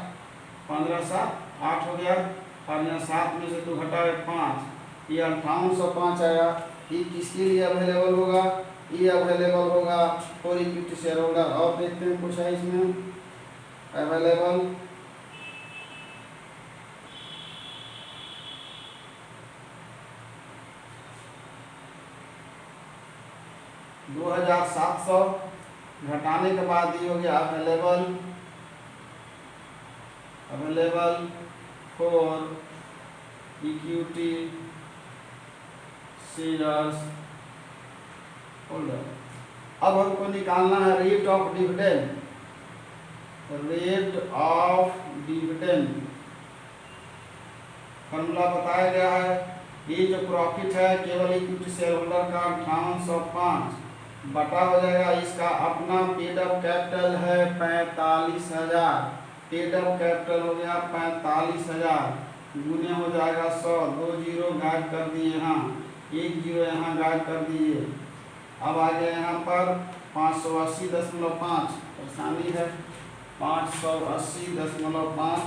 15 7 8 हो गया, और यहाँ 7 में से तो घटाए 5, ये 5805 आया। ये किसके लिए अवेलेबल होगा? ये अवेलेबल होगा फॉर इक्विटी शेयर होल्डर। और देखते हैं कुछ है इसमें अवेलेबल। $2,700 घटाने के बाद ये हो गया available, available for equity shares holder. अब हमको निकालना है rate of dividend. Rate of dividend formula बताया गया है। ये जो प्रॉफिट है केवल इक्विटी शेयर होल्डर का 5805 बटा हो जाएगा इसका अपना पेड अप कैपिटल है 45,000, पेड अप कैपिटल हो गया 45,000 गुने हो जाएगा 100, 2 0 गायब कर दिए, यहाँ 1 0 यहाँ गायब कर दिए। अब आ गया यहाँ पर 580.5, परेशानी है, 580.5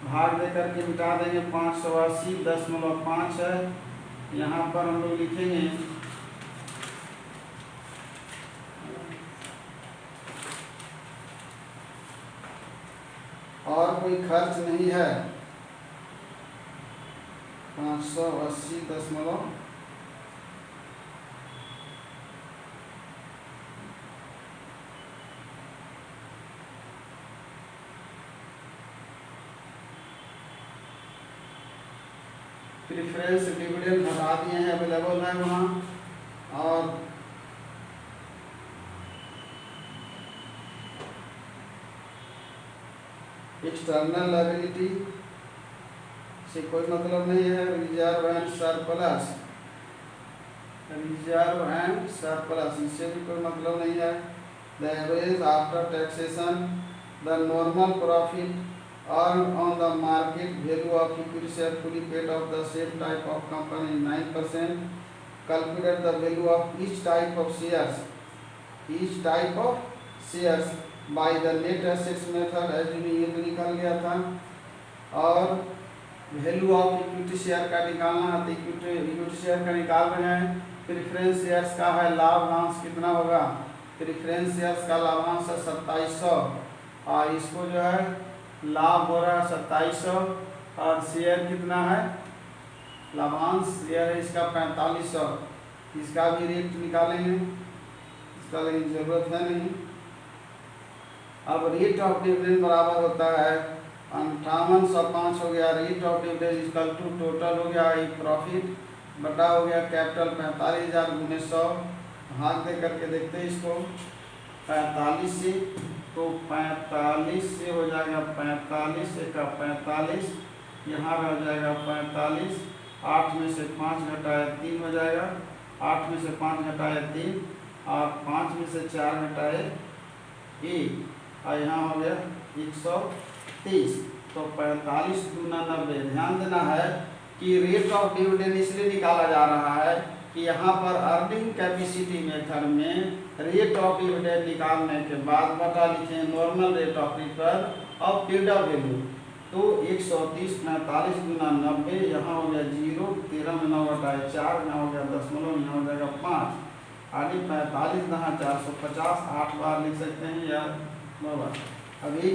भाग दे करके मिटा देंगे। 580.5 है। यहाँ पर हम लोग लिखेंगे और कोई खर्च नहीं है। 580. प्रेफरेंस डिविडेंड हटा दिए हैं, अवेलेबल है वहाँ। और एक्सटर्नल लायबिलिटी से कोई मतलब नहीं है। Reserve and surplus, reserve and surplus इससे भी कोई मतलब नहीं है। The average after taxation the normal profit earned on the market value of equity share fully paid of the same type of company 9%. Calculate the value of each type of shares by the net assets method as ये तो निकल गया था। और value of equity share का निकालना है, तो इक्विटी शेयर का निकाल रहे हैं। प्रेफरेंस शेयर्स का है लाभांश कितना होगा। प्रेफरेंस शेयर्स का लाभांश है 2700 और इसको जो है लाभ हो रहा है 2700 और शेयर कितना है लाभांश शेयर है इसका 4500। इसका भी रेट निकालेंगे, इसका लेकिन जरूरत है नहीं। अब रेट ऑफ डिविडेंड बराबर होता है 5805 हो गया। Rate of dividend equal to total हो गया एक प्रॉफिट बटा हो गया कैपिटल 45,000 गुने 100। भाग दे करके देखते हैं इसको 45 से, तो 45 से हो जाएगा 45 का 45, यहाँ रह जाएगा 45। 8 में से 5 घटाया 3 हो जाएगा। 8 में से 5 घटाया 3 और 5 में से 4 घटाए 1 और यहाँ हो गया 130। तो 45 दूना 90। ध्यान देना है कि रेट ऑफ डिविडेंड इसलिए निकाला जा रहा है कि यहाँ पर अर्निंग कैपेसिटी मेथड में रेट ऑफ डिविडेंड निकालने के बाद बटा लिखें नॉर्मल रेट ऑफ रिटर्न और पेड अप वैल्यू। तो 130 45 गुना 90, यहाँ हो गया 0, 13 में 9 घटाए 4, यहाँ हो गया दशमलव, यहाँ हो जाएगा 5। आगे 45 यहाँ 450, 8 बार लिख सकते हैं या 9 बार। अभी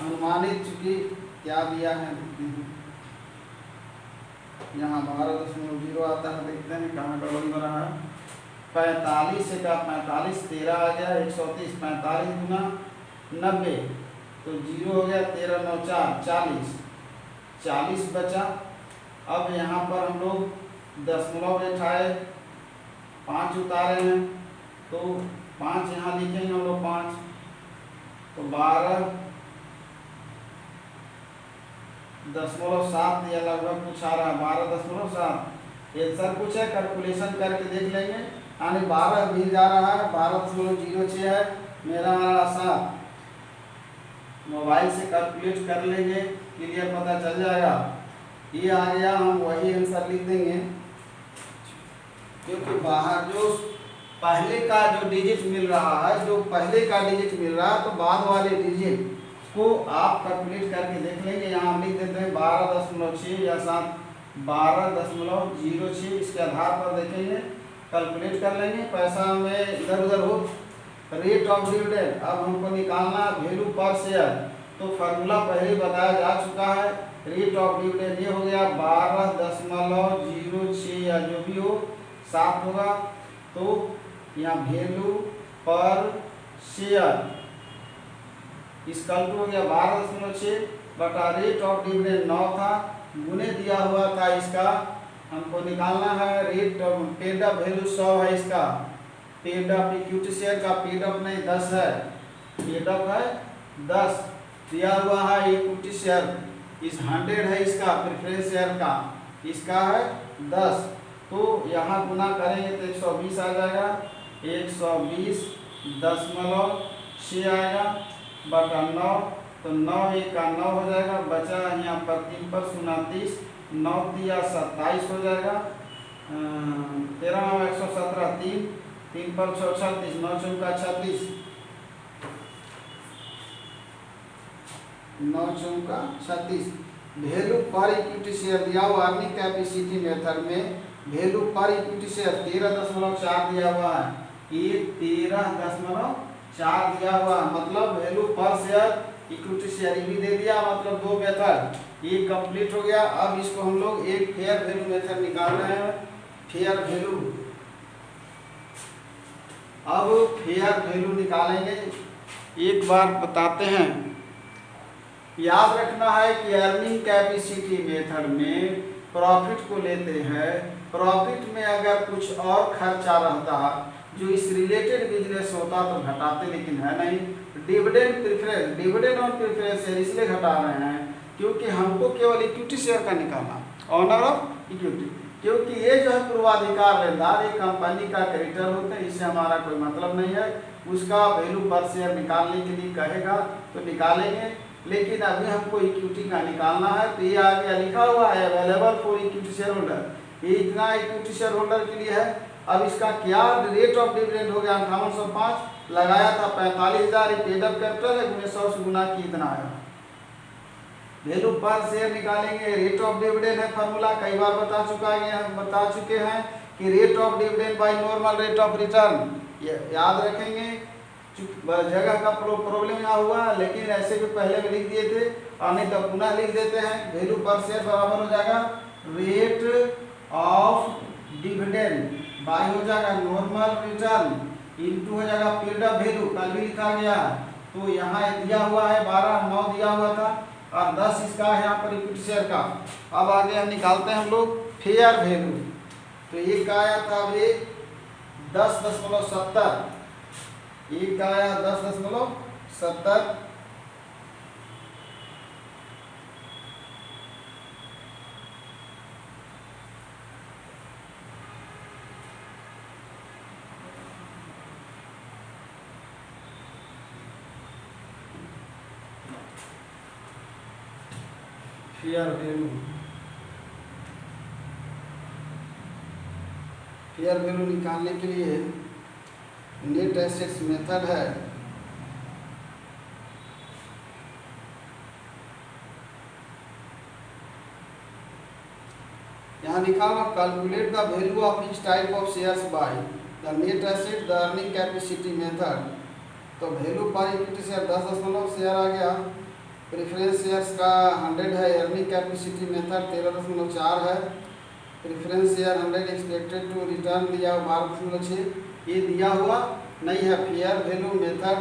अनुमानित चूंकि क्या दिया है यहाँ 12.0 आता है, देखते हैं कहाँ गड़बड़ी हो रहा है। 45 से का 45 13 आ गया 130, 45 गुना 90 तो 0 हो गया 13 9 4 40, 40 बचा। अब यहाँ पर हम लोग दशमलव बैठाए 5 उतारे हैं तो 5 यहाँ लिखेंगे हम लोग 5, तो 12.7 या लगभग कुछ आ रहा है 12.7। आंसर कुछ है कैलकुलेशन करके देख लेंगे। यानी 12 भी जा रहा है 12.06 है मेरा आ रहा 7। मोबाइल से कैलकुलेट कर लेंगे, क्लियर पता चल जाएगा। ये आ गया, हम वही आंसर लिख देंगे क्योंकि बाहर जो पहले का जो डिजिट मिल रहा है, जो पहले का डिजिट मिल रहा है तो बाद वाले डिजिट को आप कैलकुलेट करके देख लेंगे। यहाँ हम लिख देते हैं 12.6 या 7 12.06। इसके आधार पर देखेंगे कैलकुलेट कर लेंगे। पैसा में इधर उधर हो। रेट ऑफ डिविडेंड अब हमको निकालना वैल्यू पर शेयर, तो फार्मूला पहले बताया जा चुका है। रेट ऑफ डिविडेंड ये हो गया 12.06 या जो भी हो 7 होगा। तो यहाँ वैल्यू पर शेयर इसका टू हो गया 12.6 बटा रेट ऑफ डिविडेंड 9 था, गुने दिया हुआ था इसका हमको निकालना है। रेट पेड अप वैल्यू 100 है इसका। पेड अप इक्विटी शेयर का पेड अप नहीं 10 है, पेड अप है 10 दिया हुआ है। इक्विटी शेयर इस 100 है इसका, प्रेफरेंस शेयर का इसका है 10। तो यहाँ गुना करेंगे तो 120 आ जाएगा। 120.6 आएगा बटा 9, तो 9 1 का 9 हो जाएगा। बचा यहाँ पर 3 पर 29, 9 दिया 27 हो जाएगा। 13 9 117, 3 पर 6 36, 9 चौका 36, 9 चौका 36। वैल्यू पर इक्विटी शेयर दिया हुआ अर्निंग कैपेसिटी मेथड में वैल्यू पर इक्विटी शेयर 13.4 दिया हुआ है, ये 13.4 दिया हुआ है, मतलब value per share equity share भी दे दिया, मतलब दो मेथड ये कंप्लीट हो गया। अब इसको हम लोग एक फेयर वैल्यू मेथड निकाल रहे हैं, फेयर वैल्यू। अब फेयर वैल्यू निकालेंगे, एक बार बताते हैं। याद रखना है कि अर्निंग कैपेसिटी मेथड में प्रॉफिट को लेते हैं, प्रॉफिट में अगर कुछ और खर्चा रहता जो इस रिलेटेड बिजनेस होता तो घटाते, लेकिन है नहीं। डिविडेंड प्रेफरेंस, डिविडेंड और प्रेफरेंस शेयर इसलिए घटा रहे हैं क्योंकि हमको केवल इक्विटी शेयर का निकालना, ऑनर ऑफ इक्विटी, क्योंकि ये जो है पूर्वाधिकार लेनदार, ये कंपनी का क्रेडिटर होते हैं, इससे हमारा कोई मतलब नहीं है। उसका वैल्यू पर शेयर निकालने के लिए कहेगा तो निकालेंगे, लेकिन अभी हमको इक्विटी का निकालना है। तो ये आगे लिखा हुआ है available for equity share holder, ये इतना इक्विटी शेयर होल्डर के लिए है। अब इसका क्या रेट ऑफ डिविडेंड हो गया 5805, लगाया था 45,000, पेड अप कैपिटल है, 100 से गुना की इतना आया। वैल्यू पर शेयर निकालेंगे, रेट ऑफ डिविडेंड है फार्मूला, कई बार बता चुके हैं कि rate of dividend by normal rate of return, याद रखेंगे। जगह का प्रॉब्लम यहाँ हुआ, लेकिन ऐसे भी पहले भी लिख दिए थे, और नहीं तो पुनः लिख देते हैं। वैल्यू पर शेयर बराबर हो जाएगा रेट ऑफ डिविडेंड बाय हो जाएगा नॉर्मल रिटर्न इनटू हो जाएगा पेड अप वैल्यू, कल भी लिखा गया। तो यहाँ दिया हुआ है 12,9 दिया हुआ था, और 10 इसका है यहाँ पर इक्विटी शेयर का। अब आगे हम निकालते हैं हम लोग फेयर वैल्यू। तो ये का आया था अभी 10.70, ये का आया 10.70, फेयर वैल्यू। फेयर वैल्यू निकालने के लिए नेट एसेट्स मेथड है, यहाँ लिखा हुआ calculate the value of each type of shares by the net asset the earning capacity method. तो वैल्यू पर इक्विटी शेयर 10 शेयर आ गया, प्रेफरेंस शेयर्स का 100 है, अर्निंग कैपेसिटी मेथड 13.4 है, preference share 100 expected to return दिया 12.6, ये दिया हुआ नहीं है। फेयर वैल्यू मेथड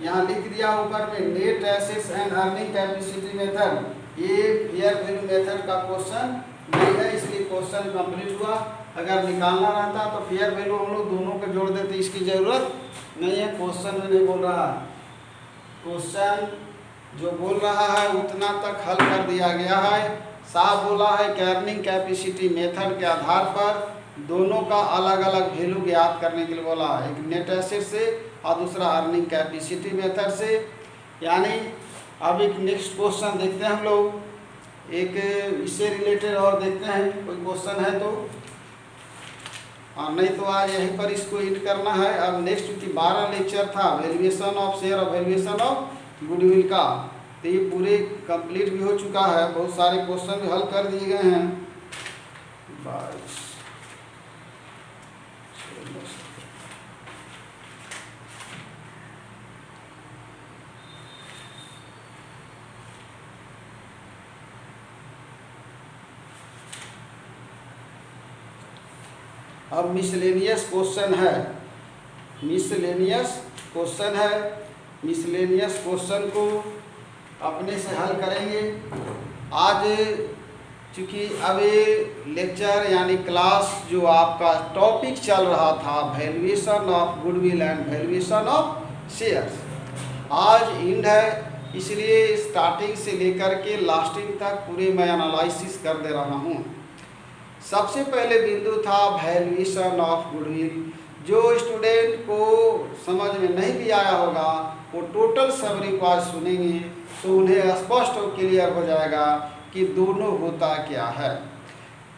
यहाँ लिख दिया ऊपर में net assets and earning capacity method, ये फेयर वैल्यू मेथड का क्वेश्चन नहीं है, इसलिए क्वेश्चन कंप्लीट हुआ। अगर निकालना रहता तो फेयर वैल्यू हम लोग दोनों को जोड़ देते, इसकी जरूरत नहीं है। क्वेश्चन में नहीं बोल रहा, क्वेश्चन जो बोल रहा है उतना तक हल कर दिया गया है। साफ बोला है कि अर्निंग कैपेसिटी मेथड के आधार पर दोनों का अलग अलग वैल्यू ज्ञात करने के लिए बोला है, एक नेट एसेट से और दूसरा अर्निंग कैपेसिटी मेथड से। यानी अब एक नेक्स्ट क्वेश्चन देखते हैं हम लोग, एक इससे रिलेटेड और देखते हैं कोई क्वेश्चन है तो, और नहीं तो आज यहीं पर इसको एंड करना है। अब नेक्स्ट क्योंकि 12 लेक्चर था वैल्यूएशन ऑफ शेयर और वैल्यूएशन ऑफ गुडविल का, तो ये पूरे कंप्लीट भी हो चुका है, बहुत सारे क्वेश्चन भी हल कर दिए गए हैं। अब मिसलेनियस क्वेश्चन है, मिसलेनियस क्वेश्चन है, मिसलेनियस क्वेश्चन को अपने से हल करेंगे। आज चूँकि अब ये लेक्चर यानी क्लास जो आपका टॉपिक चल रहा था valuation of goodwill and valuation of shares, आज एंड है, इसलिए स्टार्टिंग से लेकर के लास्टिंग तक पूरे मैं एनालिसिस कर दे रहा हूँ। सबसे पहले बिंदु था वैल्यूएशन ऑफ गुडविल। जो स्टूडेंट को समझ में नहीं भी आया होगा वो टोटल समरी को आज सुनेंगे तो उन्हें स्पष्ट और क्लियर हो जाएगा कि दोनों होता क्या है।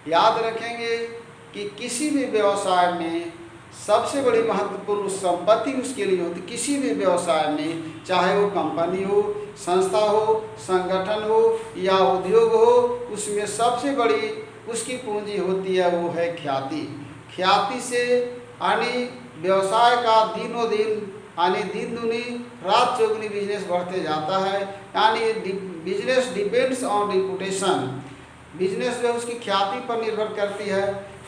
याद रखेंगे कि किसी भी व्यवसाय में सबसे बड़ी महत्वपूर्ण संपत्ति उसके लिए होती, किसी भी व्यवसाय में, चाहे वो कंपनी हो, संस्था हो, संगठन हो या उद्योग हो, उसमें सबसे बड़ी उसकी पूंजी होती है, वो है ख्याति। ख्याति से यानी व्यवसाय का दिनों दिन यानी दिन दूनी रात चौगुनी बिजनेस बढ़ते जाता है। यानी business depends on reputation, business जो उसकी ख्याति पर निर्भर करती है।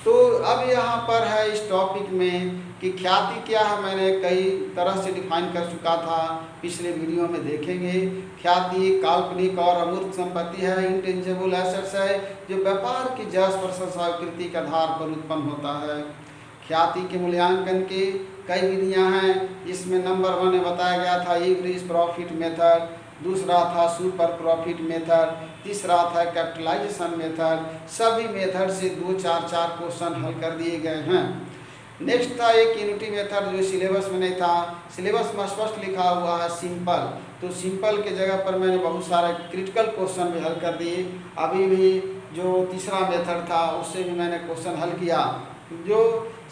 तो अब यहाँ पर है इस टॉपिक में कि ख्याति क्या है, मैंने कई तरह से डिफाइन कर चुका था, पिछले वीडियो में देखेंगे। ख्याति काल्पनिक और अमूर्त संपत्ति है, इंटेंजिबल एसेट्स है, जो व्यापार की जस प्रशंसा कृति के आधार पर उत्पन्न होता है। ख्याति के मूल्यांकन के कई विधियाँ हैं, जिसमें नंबर 1 में बताया गया था एवरेज प्रॉफिट मेथड, दूसरा था सुपर प्रॉफिट मेथड, तीसरा था कैपिटलाइजेशन मेथड। सभी मेथड से 2-4 क्वेश्चन हल कर दिए गए हैं। नेक्स्ट था एक यूनिटी मेथड, जो सिलेबस में नहीं था, सिलेबस में स्पष्ट लिखा हुआ है सिंपल, तो सिंपल के जगह पर मैंने बहुत सारे क्रिटिकल क्वेश्चन भी हल कर दिए। अभी भी जो तीसरा मेथड था उससे भी मैंने क्वेश्चन हल किया, जो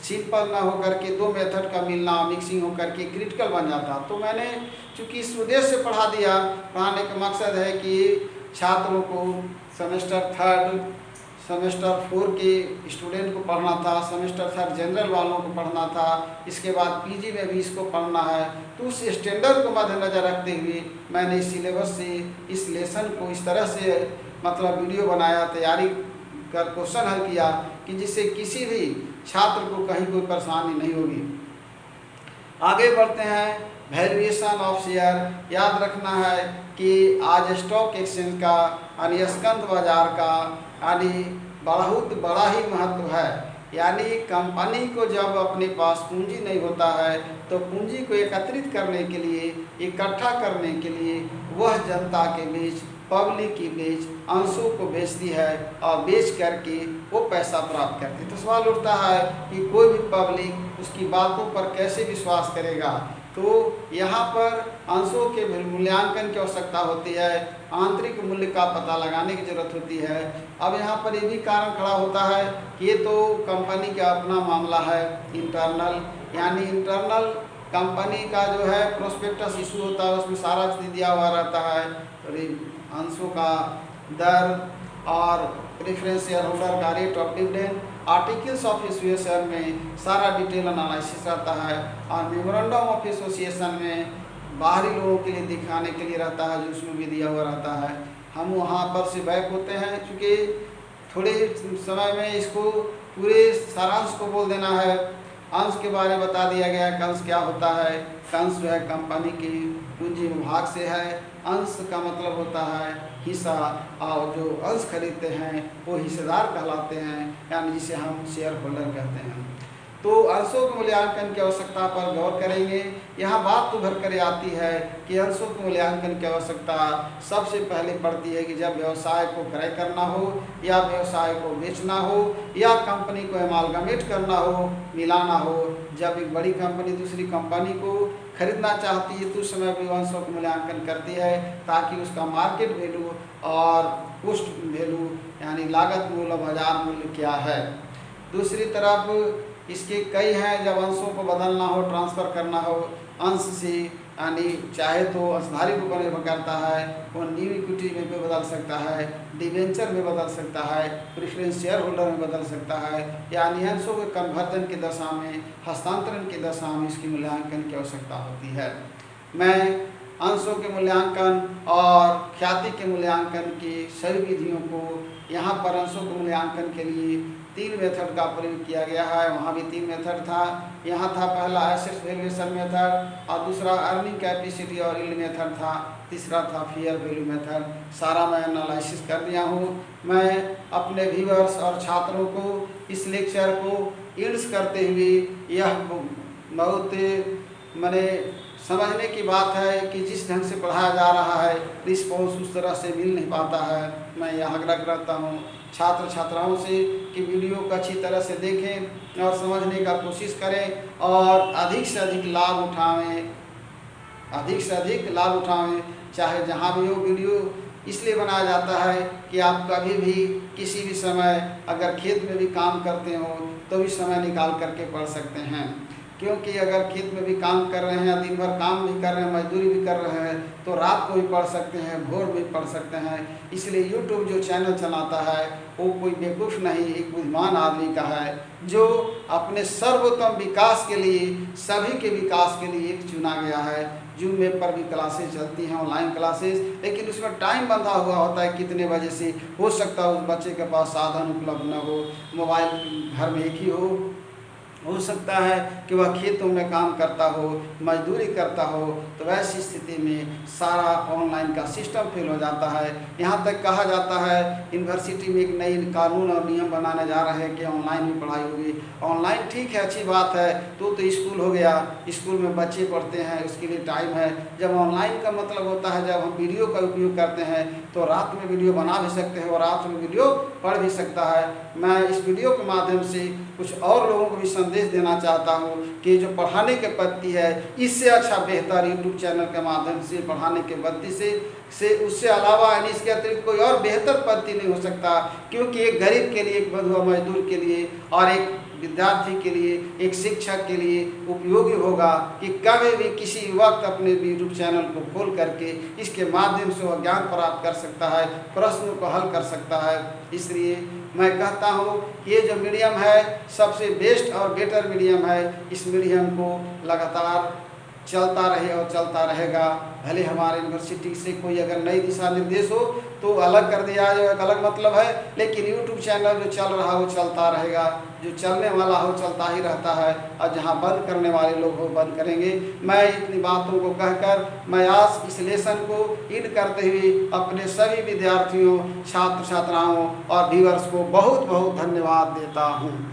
सिंपल ना होकर के 2 मेथड का मिलना मिक्सिंग होकर के क्रिटिकल बन जाता। तो मैंने चूँकि इस उद्देश्य से पढ़ा दिया, पढ़ाने का मकसद है कि छात्रों को सेमेस्टर 3 सेमेस्टर 4 के स्टूडेंट को पढ़ना था, सेमेस्टर 3 जनरल वालों को पढ़ना था, इसके बाद पीजी में भी इसको पढ़ना है। तो उस स्टैंडर्ड को मद्देनजर रखते हुए मैंने इस सिलेबस से इस लेसन को इस तरह से मतलब वीडियो बनाया, तैयारी कर क्वेश्चन हल किया कि जिससे किसी भी छात्र को कहीं कोई परेशानी नहीं होगी। आगे बढ़ते हैं। वैल्यूएशन ऑफ शेयर, याद रखना है कि आज स्टॉक एक्सचेंज का यानी स्कंद बाजार का यानी बहुत बड़ा ही महत्व है। यानी कंपनी को जब अपने पास पूंजी नहीं होता है तो पूंजी को एकत्रित करने के लिए, इकट्ठा करने के लिए वह जनता के बीच, पब्लिक के बीच अंशों को बेचती है और बेच करके वो पैसा प्राप्त करती है। तो सवाल उठता है कि कोई भी पब्लिक उसकी बातों पर कैसे विश्वास करेगा। तो यहाँ पर अंशों के मूल्यांकन की आवश्यकता होती है, आंतरिक मूल्य का पता लगाने की जरूरत होती है। अब यहाँ पर ये भी कारण खड़ा होता है कि ये तो कंपनी का अपना मामला है इंटरनल, यानी इंटरनल कंपनी का जो है प्रोस्पेक्टस इशू होता है, उसमें सारा चीज़ दिया हुआ रहता है, अंशों का दर और प्रेफरेंस शेयर होल्डर का rate of dividend, articles of association में सारा डिटेल एनालिसिस रहता है, और मेमोरेंडम ऑफ एसोसिएशन में बाहरी लोगों के लिए दिखाने के लिए रहता है, जो उसमें भी दिया हुआ रहता है। हम वहाँ पर से बैक होते हैं, क्योंकि थोड़े समय में इसको पूरे सारांश को बोल देना है। अंश के बारे में बता दिया गया कि अंश क्या होता है। अंश जो है कंपनी की पूंजी विभाग से है। अंश का मतलब होता है हिस्सा, और जो अंश खरीदते हैं वो हिस्सेदार कहलाते हैं, यानी जिसे हम शेयर होल्डर कहते हैं। तो अंशों के मूल्यांकन की आवश्यकता पर गौर करेंगे। यहाँ बात तो भर कर आती है कि अंशों के मूल्यांकन की आवश्यकता सबसे पहले पड़ती है कि जब व्यवसाय को क्रय करना हो, या व्यवसाय को बेचना हो, या कंपनी को एमालगमेट करना हो, मिलाना हो। जब एक बड़ी कंपनी दूसरी कंपनी को खरीदना चाहती है तो उस समय भी अंशों का मूल्यांकन करती है, ताकि उसका मार्केट वैल्यू और कॉस्ट वैल्यू यानी लागत मूल्य और बाजार मूल्य क्या है। दूसरी तरफ इसके कई हैं, जब अंशों को बदलना हो, ट्रांसफ़र करना हो अंश से, यानी चाहे तो अंशधारी के ऊपर निर्भर करता है, वो न्यू इक्विटी में भी बदल सकता है, डिवेंचर में बदल सकता है, प्रेफरेंस शेयर होल्डर में बदल सकता है, यानी अंशों के कन्वर्जन की दशा में, हस्तांतरण की दशा में इसकी मूल्यांकन की आवश्यकता होती है। मैं अंशों के मूल्यांकन और ख्याति के मूल्यांकन की सभी विधियों को यहाँ पर अंशों के मूल्यांकन के लिए 3 मेथड का प्रयोग किया गया है। वहाँ भी 3 मेथड था। यहाँ था पहला एसेट वैल्यूएशन मेथड, और दूसरा अर्निंग कैपेसिटी और यील्ड मेथड था, तीसरा था फेयर वैल्यू मेथड। सारा मैं एनालिसिस कर दिया हूँ। मैं अपने व्यूअर्स और छात्रों को इस लेक्चर को एंड्स करते हुए यह बहुत मैंने समझने की बात है कि जिस ढंग से पढ़ाया जा रहा है रिस्पॉन्स उस तरह से मिल नहीं पाता है। मैं यह आग्रह करता हूँ छात्र छात्राओं से कि वीडियो को अच्छी तरह से देखें और समझने का कोशिश करें, और अधिक से अधिक लाभ उठाएं, अधिक से अधिक लाभ उठाएं। चाहे जहाँ भी हो वीडियो इसलिए बनाया जाता है कि आप कभी भी किसी भी समय अगर खेत में भी काम करते हो तो भी समय निकाल करके पढ़ सकते हैं। क्योंकि अगर खेत में भी काम कर रहे हैं या दिन भर काम भी कर रहे हैं, मजदूरी भी कर रहे हैं, तो रात को भी पढ़ सकते हैं, भोर में भी पढ़ सकते हैं। इसलिए यूट्यूब जो चैनल चलाता है वो कोई बेवकूफ़ नहीं, एक बुद्धिमान आदमी का है जो अपने सर्वोत्तम विकास के लिए, सभी के विकास के लिए एक चुना गया है। जूम ऐप पर भी क्लासेस चलती हैं, ऑनलाइन क्लासेस, लेकिन उसमें टाइम बंधा हुआ होता है कितने बजे से। हो सकता है उस बच्चे के पास साधन उपलब्ध न हो, मोबाइल घर में एक ही हो सकता है कि वह खेतों में काम करता हो, मजदूरी करता हो, तो वैसी स्थिति में सारा ऑनलाइन का सिस्टम फेल हो जाता है। यहाँ तक कहा जाता है यूनिवर्सिटी में एक नई कानून और नियम बनाने जा रहे हैं कि ऑनलाइन भी पढ़ाई होगी। ऑनलाइन ठीक है, अच्छी बात है, तो स्कूल हो गया, स्कूल में बच्चे पढ़ते हैं, उसके लिए टाइम है। जब ऑनलाइन का मतलब होता है जब हम वीडियो का उपयोग करते हैं तो रात में वीडियो बना भी सकते हैं और रात में वीडियो पढ़ भी सकता है। मैं इस वीडियो के माध्यम से कुछ और लोगों को भी संदेश देना चाहता हूँ कि जो पढ़ाने के पद्धति है इससे अच्छा बेहतर यूट्यूब चैनल के माध्यम से पढ़ाने के पद्धति से उससे अलावा यानी इसके अतिरिक्त कोई और बेहतर पद्धति नहीं हो सकता। क्योंकि एक गरीब के लिए, एक बंधुआ मजदूर के लिए और एक विद्यार्थी के लिए, एक शिक्षक के लिए उपयोगी होगा कि कभी भी किसी वक्त अपने यूट्यूब चैनल को खोल करके इसके माध्यम से वह ज्ञान प्राप्त कर सकता है, प्रश्नों को हल कर सकता है। इसलिए मैं कहता हूँ ये जो मीडियम है सबसे बेस्ट और बेटर मीडियम है। इस मीडियम को लगातार चलता रहे और चलता रहेगा। भले हमारे यूनिवर्सिटी से कोई अगर नई दिशा निर्देश हो तो अलग कर दिया जाए, एक अलग मतलब है, लेकिन यूट्यूब चैनल जो चल रहा हो चलता रहेगा, जो चलने वाला हो चलता ही रहता है, और जहां बंद करने वाले लोग हो बंद करेंगे। मैं इतनी बातों को कहकर मैं आज इस लेसन को इन करते हुए अपने सभी विद्यार्थियों, छात्र छात्राओं और व्यूअर्स को बहुत बहुत धन्यवाद देता हूँ।